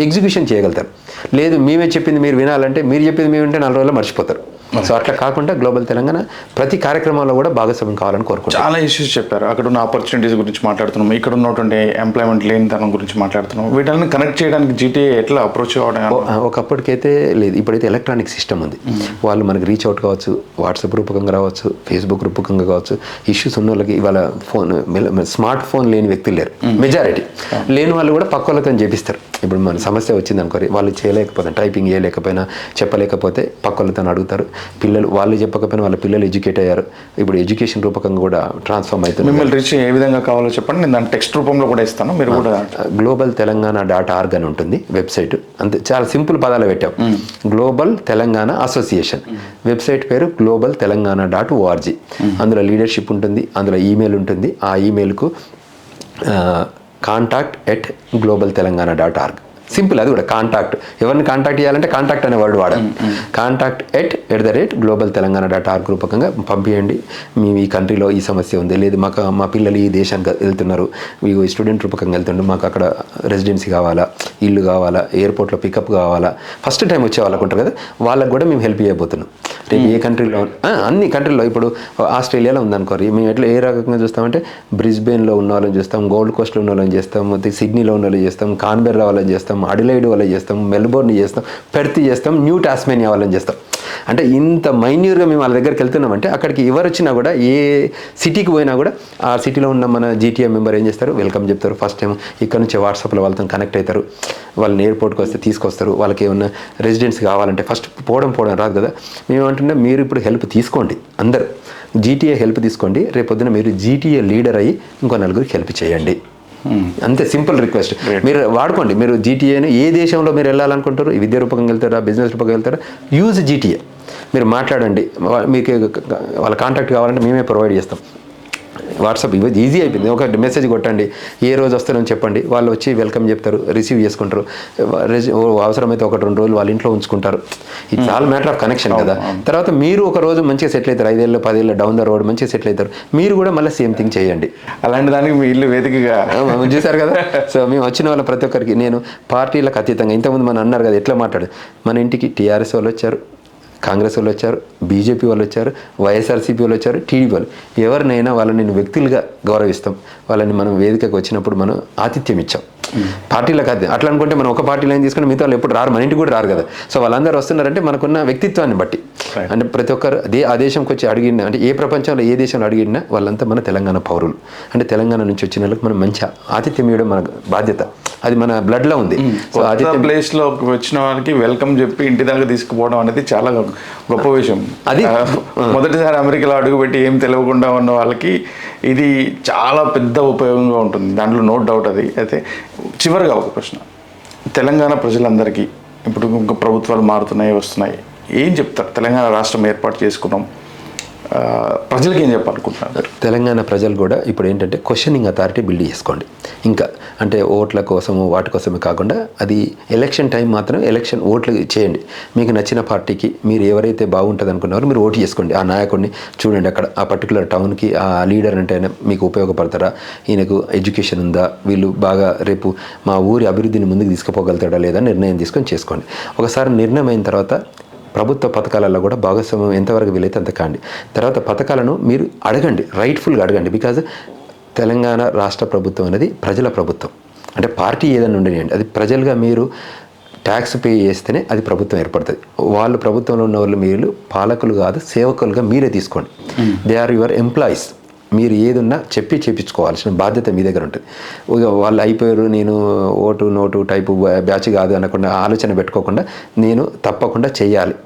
ఎగ్జిక్యూషన్ చేయగలుగుతారు. లేదు మేమే చెప్పింది మీరు వినాలంటే, మీరు చెప్పింది మేము వింటే 4 రోజుల్లో మర్చిపోతారు. సో అట్లా కాకుండా గ్లోబల్ తెలంగాణ ప్రతి కార్యక్రమంలో కూడా భాగస్వామ్యం కావాలని కోరుకుంటున్నాం. చాలా ఇష్యూస్ చెప్పారు, అక్కడ ఉన్న ఆపర్చునిటీస్ గురించి మాట్లాడుతున్నాం, ఇక్కడ ఉన్నటువంటి ఎంప్లాయ్మెంట్ లేని తనం గురించి మాట్లాడుతున్నాం. వీటిని కనెక్ట్ చేయడానికి జీటీఏ ఎట్లా అప్రోచ్ కావడం? ఒకప్పటికైతే లేదు, ఇప్పుడైతే ఎలక్ట్రానిక్ సిస్టమ్ ఉంది. వాళ్ళు మనకి రీచ్ అవుట్ కావచ్చు, వాట్సాప్ రూపకంగా రావచ్చు, ఫేస్బుక్ రూపకంగా కావచ్చు. ఇష్యూస్ ఉన్న వాళ్ళకి ఇవాళ ఫోన్, స్మార్ట్ ఫోన్ లేని వ్యక్తులు లేరు, మెజారిటీ లేని వాళ్ళు కూడా పక్క వాళ్ళతో చేపిస్తారు. ఇప్పుడు మన సమస్య వచ్చింది అనుకోరి, వాళ్ళు చేయలేకపోతే, టైపింగ్ చేయలేకపోయినా, చెప్పలేకపోతే పక్క వాళ్ళతో అడుగుతారు. పిల్లలు వాళ్ళు చెప్పకపోయినా వాళ్ళ పిల్లలు ఎడ్యుకేట్ అయ్యారు. ఇప్పుడు ఎడ్యుకేషన్ రూపకంగా కూడా ట్రాన్స్ఫార్మ్ అవుతుంది. మిమ్మల్ని రీచ్ ఏ విధంగా కావాలో చెప్పండి, నేను దాని టెక్స్ట్ రూపంలో కూడా ఇస్తాను. మీరు కూడా గ్లోబల్ తెలంగాణ .org అని ఉంటుంది వెబ్సైట్, అంతే, చాలా సింపుల్ పదాలు పెట్టాం. గ్లోబల్ తెలంగాణ అసోసియేషన్ వెబ్సైట్ పేరు గ్లోబల్ తెలంగాణ .org. అందులో లీడర్షిప్ ఉంటుంది, అందులో ఈమెయిల్ ఉంటుంది. ఆ ఈమెయిల్కు contact@globaltelangana.org. సింపుల్, అది కూడా కాంటాక్ట్. ఎవరిని కాంటాక్ట్ చేయాలంటే కాంటాక్ట్ అనే వర్డ్ వాడాలి. contact@globaltelangana.org రూపకంగా పంపించండి. మేము ఈ కంట్రీలో ఈ సమస్య ఉంది, లేదు మాకు మా పిల్లలు ఈ దేశానికి వెళ్తున్నారు, మీకు స్టూడెంట్ రూపకంగా వెళ్తుండ్రు, మాకు అక్కడ రెసిడెన్సీ కావాలా, ఇల్లు కావాలా, ఎయిర్పోర్ట్లో పికప్ కావాలా, ఫస్ట్ టైం వచ్చే వాళ్ళకు ఉంటారు కదా, వాళ్ళకు కూడా మేము హెల్ప్ చేయబోతున్నాం. రేపు ఏ కంట్రీలో, అన్ని కంట్రీలో, ఇప్పుడు ఆస్ట్రేలియాలో ఉందనుకోరి, మేము ఎట్లా ఏ రకంగా చూస్తామంటే బ్రిస్బెయిన్లో ఉన్న వాళ్ళని చూస్తాం, గోల్డ్ కోస్ట్లో ఉన్న వాళ్ళని చేస్తాం, సిడ్నీలో ఉన్న వాళ్ళని చేస్తాం, కాన్బెర్రా వాళ్ళని చేస్తాం, అడిలైడ్ వాళ్ళని చేస్తాం, మెల్బోర్న్ చేస్తాం, పెర్త్ చేస్తాం, న్యూ టాస్మేనియా వాళ్ళని చేస్తాం. అంటే ఇంత మైన్యూర్గా మేము వాళ్ళ దగ్గరికి వెళ్తున్నామంటే అక్కడికి ఎవరు వచ్చినా కూడా, ఏ సిటీకి పోయినా కూడా ఆ సిటీలో ఉన్న మన జీటీఏ మెంబర్ ఏం చేస్తారు, వెల్కమ్ చెప్తారు. ఫస్ట్ టైం ఇక్కడ నుంచి వాట్సాప్లో వాళ్ళతో కనెక్ట్ అవుతారు, వాళ్ళని ఎయిర్పోర్ట్కి వస్తే తీసుకొస్తారు. వాళ్ళకి ఏమన్నా రెసిడెన్స్ కావాలంటే ఫస్ట్ పోవడం రాదు కదా, మేమేమంటున్నా మీరు ఇప్పుడు హెల్ప్ తీసుకోండి, అందరు జీటీఏ హెల్ప్ తీసుకోండి, రేపొద్దున మీరు జీటీఏ లీడర్ అయ్యి ఇంకో నలుగురికి హెల్ప్ చేయండి. అంతే, సింపుల్ రిక్వెస్ట్. మీరు వాడుకోండి. మీరు జీటీఏని ఏ దేశంలో మీరు వెళ్ళాలనుకుంటారు, విద్యా రూపకంగా వెళ్తారా, బిజినెస్ రూపకంగా వెళ్తారా, యూజ్ జీటీఏ. మీరు మాట్లాడండి, మీకు వాళ్ళ కాంటాక్ట్ కావాలంటే మేమే ప్రొవైడ్ చేస్తాం. వాట్సాప్ ఇవ్వదు, ఈజీ అయిపోయింది. ఒక మెసేజ్ కొట్టండి, ఏ రోజు వస్తారని చెప్పండి, వాళ్ళు వచ్చి వెల్కమ్ చెప్తారు, రిసీవ్ చేసుకుంటారు. అవసరమైతే 1-2 రోజులు వాళ్ళ ఇంట్లో ఉంచుకుంటారు. It's all matter of connection కదా. తర్వాత మీరు ఒక రోజు మంచిగా సెటిల్ అవుతారు, 5 ఏళ్ళు 10 ఏళ్ళు డౌన్ ద రోడ్ మంచిగా సెటిల్ అవుతారు. మీరు కూడా మళ్ళీ సేమ్ థింగ్ చేయండి. అలాంటి దానికి మీ ఇల్లు వేదికగా చూసారు కదా. సో మేము వచ్చిన వాళ్ళ ప్రతి ఒక్కరికి నేను పార్టీలకు అతీతంగా, ఇంతకుముందు మనం అన్నారు కదా ఎట్లా మాట్లాడు, మన ఇంటికి టీఆర్ఎస్ వాళ్ళు వచ్చారు, కాంగ్రెస్ వాళ్ళు వచ్చారు, బీజేపీ వాళ్ళు వచ్చారు, వైఎస్ఆర్సీపీ వాళ్ళు వచ్చారు, టీడీపీ వాళ్ళు, ఎవరినైనా వాళ్ళని వ్యక్తులుగా గౌరవిస్తాం. వాళ్ళని మనం వేదికకు వచ్చినప్పుడు మనం ఆతిథ్యం ఇచ్చాం. పార్టీలకు అట్లా అనుకుంటే మనం ఒక పార్టీలో ఏం తీసుకుంటే మిగతా వాళ్ళు ఎప్పుడు రారు, మన ఇంటికి కూడా రారు కదా. సో వాళ్ళందరూ వస్తున్నారంటే మనకున్న వ్యక్తిత్వాన్ని బట్టి. అంటే ప్రతి ఒక్కరు ఆ దేశంకి వచ్చి అడిగిన, అంటే ఏ ప్రపంచంలో ఏ దేశంలో అడిగినా వాళ్ళంతా మన తెలంగాణ పౌరులు. అంటే తెలంగాణ నుంచి వచ్చిన వాళ్ళకి మనం మంచి ఆతిథ్యం ఇవ్వడం మన బాధ్యత, అది మన బ్లడ్లో ఉంది. సో ఆతిథ్య ప్లేస్లో వచ్చిన వాళ్ళకి వెల్కమ్ చెప్పి ఇంటి దాకా తీసుకుపోవడం అనేది చాలా గొప్ప విషయం. అది మొదటిసారి అమెరికాలో అడుగుపెట్టి ఏం తెలియకుండా ఉన్న వాళ్ళకి ఇది చాలా పెద్ద ఉపయోగంగా ఉంటుంది, దాంట్లో నో డౌట్. అది అయితే చివరిగా ఒక ప్రశ్న, తెలంగాణ ప్రజలందరికీ ఇప్పుడు ఇంకా ప్రభుత్వాలు మారుతున్నాయి వస్తున్నాయి, ఏం చెప్తారు? తెలంగాణ రాష్ట్రం ఏర్పాటు చేసుకున్నాం, ప్రజలకి ఏం చెప్పాలనుకుంటున్నారు? తెలంగాణ ప్రజలు కూడా ఇప్పుడు ఏంటంటే క్వశ్చనింగ్ అథారిటీ బిల్డ్ చేసుకోండి. ఇంకా అంటే ఓట్ల కోసము వాటి కోసమే కాకుండా అది ఎలక్షన్ టైం మాత్రం ఎలక్షన్ ఓట్లు చేయండి. మీకు నచ్చిన పార్టీకి మీరు ఎవరైతే బాగుంటుంది అనుకున్నారో మీరు ఓటు చేసుకోండి. ఆ నాయకుడిని చూడండి, అక్కడ ఆ పర్టికులర్ టౌన్కి ఆ లీడర్ అంటే మీకు ఉపయోగపడతారా, ఈయనకు ఎడ్యుకేషన్ ఉందా, వీళ్ళు బాగా రేపు మా ఊరి అభివృద్ధిని ముందుకు తీసుకుపోగలుగుతాడా లేదా నిర్ణయం తీసుకొని చేసుకోండి. ఒకసారి నిర్ణయం అయిన తర్వాత ప్రభుత్వ పథకాలలో కూడా భాగస్వామ్యం ఎంతవరకు వీలైతే అంత కాండి. తర్వాత పథకాలను మీరు అడగండి, రైట్ఫుల్గా అడగండి. బికాజ్ తెలంగాణ రాష్ట్ర ప్రభుత్వం అనేది ప్రజల ప్రభుత్వం. అంటే పార్టీ ఏదైనా ఉండనివ్వండి, అది ప్రజలుగా మీరు ట్యాక్స్ పే చేస్తేనే అది ప్రభుత్వం ఏర్పడుతుంది. వాళ్ళు ప్రభుత్వంలో ఉన్న వాళ్ళు మీరు పాలకులు కాదు, సేవకులుగా మీరే తీసుకోండి. They are your employees. మీరు ఏదున్నా చెప్పి చేయించుకోవాల్సిన బాధ్యత మీ దగ్గర ఉంటుంది. వాళ్ళు అయిపోయారు, నేను ఓటు నోటు టైపు బ్యాచ్ కాదు అనకుండా ఆలోచన పెట్టుకోకుండా నేను తప్పకుండా చేయాలి,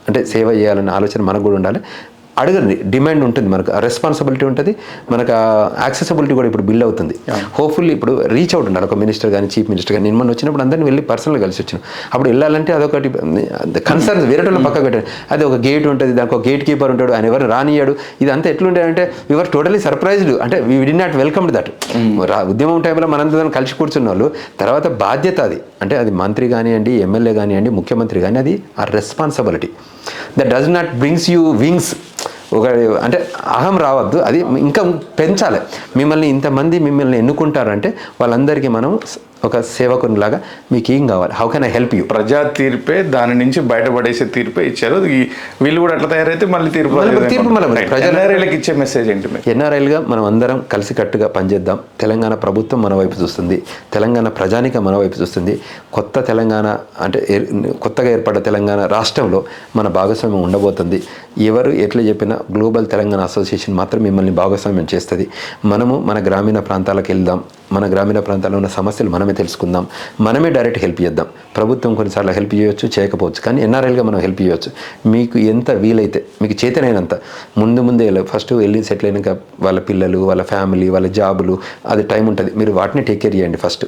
అంటే సేవ చేయాలన్న ఆలోచన మనకు కూడా ఉండాలి. అడగండి, డిమాండ్ ఉంటుంది, మనకు రెస్పాన్సిబిలిటీ ఉంటుంది, మనకు యాక్సెసిబిలిటీ కూడా ఇప్పుడు బిల్డ్ అవుతుంది. హోప్ఫుల్లీ ఇప్పుడు రీచ్ అవుట్ ఉండాలి. ఒక మినిస్టర్ కానీ చీఫ్ మినిస్టర్ కానీ, నేను మొన్న వచ్చినప్పుడు అందరినీ వెళ్ళి పర్సనల్గా కలిసి వచ్చాను. అప్పుడు వెళ్ళాలంటే అదొకటి కన్సర్న్స్ వేరేటోళ్ళ పక్క పెట్టండి. అది ఒక గేట్ ఉంటుంది, దానికి ఒక గేట్ కీపర్ ఉంటాడు, ఆయన ఎవరు రానియాడు. ఇదంతా ఎట్లుంటాయంటే వీఆర్ టోటలీ సర్ప్రైజ్డ్, అంటే we did not welcomed that. ఉద్యమం టైంలో మనంతా కలిసి కూర్చున్న వాళ్ళు తర్వాత బాధ్యత అది, అంటే అది మంత్రి కానివ్వండి, ఎమ్మెల్యే కానివ్వండి, ముఖ్యమంత్రి కానీ, అది ఆ responsibility that does not brings you wings. ఒక అంటే అహం రావద్దు, అది ఇంకా పెంచాలి. ఇంతమంది మిమ్మల్ని ఎన్నుకుంటారంటే వాళ్ళందరికీ మనం ఒక సేవకునిలాగా మీకు ఏం కావాలి, how can I help you. ప్రజా తీర్పే దాని నుంచి బయటపడేసే తీర్పే ఇచ్చారు. వీళ్ళు కూడా అట్లా తయారైతే మళ్ళీ తీర్పు ఎన్ఆర్ఐలకు ఇచ్చే మెసేజ్ ఏంటి? ఎన్ఆర్ఐలుగా మనం అందరం కలిసికట్టుగా పనిచేద్దాం. తెలంగాణ ప్రభుత్వం మన వైపు చూస్తుంది, తెలంగాణ ప్రజానిక మన వైపు చూస్తుంది. కొత్త తెలంగాణ అంటే కొత్తగా ఏర్పడ్డ తెలంగాణ రాష్ట్రంలో మన భాగస్వామ్యం ఉండబోతుంది. ఎవరు ఎట్లా చెప్పినా గ్లోబల్ తెలంగాణ అసోసియేషన్ మాత్రం మిమ్మల్ని భాగస్వామ్యం చేస్తుంది. మనము మన గ్రామీణ ప్రాంతాలకు వెళ్దాం, మన గ్రామీణ ప్రాంతాల్లో ఉన్న సమస్యలు మనమే తెలుసుకుందాం, మనమే డైరెక్ట్ హెల్ప్ చేద్దాం. ప్రభుత్వం కొన్నిసార్లు హెల్ప్ చేయవచ్చు, చేయకపోవచ్చు, కానీ ఎన్ఆర్ఐలుగా మనం హెల్ప్ చేయవచ్చు. మీకు ఎంత వీలైతే మీకు చేతనైనంత ముందే ఫస్ట్ వెళ్ళి సెటిల్ అయినాక వాళ్ళ పిల్లలు, వాళ్ళ ఫ్యామిలీ, వాళ్ళ జాబులు, అది టైం ఉంటుంది, మీరు వాటిని టేక్ కేర్ చేయండి ఫస్ట్.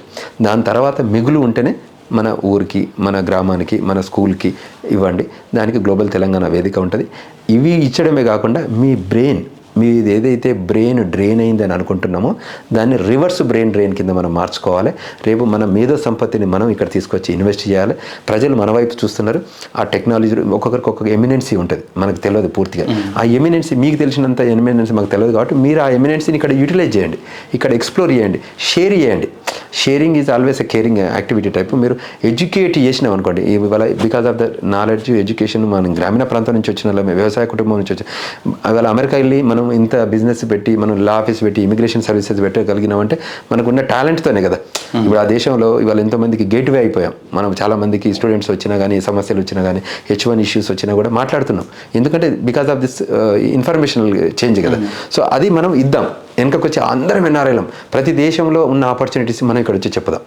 దాని తర్వాత మిగులు ఉంటేనే మన ఊరికి, మన గ్రామానికి, మన స్కూల్కి ఇవ్వండి. దానికి గ్లోబల్ తెలంగాణ వేదిక ఉంటుంది. ఇవి ఇచ్చడమే కాకుండా మీ బ్రెయిన్, మీది ఏదైతే బ్రెయిన్ డ్రైన్ అయిందని అనుకుంటున్నామో దాన్ని రివర్స్ బ్రెయిన్ డ్రైన్ కింద మనం మార్చుకోవాలి. రేపు మన మేధో సంపత్తిని మనం ఇక్కడ తీసుకొచ్చి ఇన్వెస్ట్ చేయాలి. ప్రజలు మన వైపు చూస్తున్నారు. ఆ టెక్నాలజీ ఒక్కొక్కరికి ఒక్కొక్క ఎమినెన్సీ ఉంటుంది, మనకు తెలియదు పూర్తిగా. ఆ ఎమినెన్సీ మీకు తెలిసినంత ఎమినెన్సీ మాకు తెలియదు కాబట్టి మీరు ఆ ఎమినెన్సీని ఇక్కడ యూటిలైజ్ చేయండి, ఇక్కడ ఎక్స్ప్లోర్ చేయండి, షేర్ చేయండి. Sharing is always a caring activity type. మీరు ఎడ్యుకేట్ చేసినాం అనుకోండి, ఇవాళ because of the knowledge education, మనం గ్రామీణ ప్రాంతం నుంచి వచ్చిన వాళ్ళమే, వ్యవసాయ కుటుంబం నుంచి వచ్చి ఇవాళ అమెరికా వెళ్ళి మనం ఇంత బిజినెస్ పెట్టి, మనం లా ఆఫీస్ పెట్టి, ఇమిగ్రేషన్ సర్వీసెస్ పెట్టగలిగినామంటే మనకున్న టాలెంట్తోనే కదా. ఇప్పుడు ఆ దేశంలో ఇవాళ ఎంతోమందికి గేట్వే అయిపోయాం. మనం చాలామందికి స్టూడెంట్స్ వచ్చినా కానీ, సమస్యలు వచ్చినా కానీ, H1 ఇష్యూస్ వచ్చినా కూడా మాట్లాడుతున్నాం. ఎందుకంటే because of this informational change కదా. సో అది మనం ఇద్దాం. వెనకకు వచ్చి అందరం ఎన్ఆర్ఐలం, ప్రతి దేశంలో ఉన్న ఆపర్చునిటీస్ మనం ఇక్కడ వచ్చి చెప్పుదాం,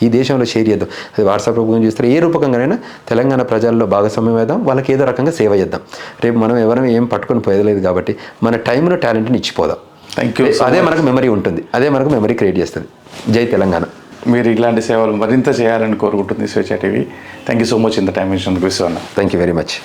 ఈ దేశంలో షేర్ చేద్దాం. అది వాట్సాప్ రూపంగా చూస్తే ఏ రూపకంగానైనా తెలంగాణ ప్రజల్లో భాగస్వామ్యం వేద్దాం, వాళ్ళకి ఏదో రకంగా సేవ చేద్దాం. రేపు మనం ఎవరైనా ఏం పట్టుకొని పోయలేదు కాబట్టి మన టైంలో టాలెంట్ని ఇచ్చిపోదాం. Thank you. అదే మనకు మెమరీ ఉంటుంది, అదే మనకు మెమరీ క్రియేట్ చేస్తుంది. జై తెలంగాణ. మీరు ఇలాంటి సేవలు మరింత చేయాలని కోరుకుంటుంది స్వేచ్ఛ TV. Thank you so much ఇంత టైం ఇచ్చినందుకు. Thank you very much.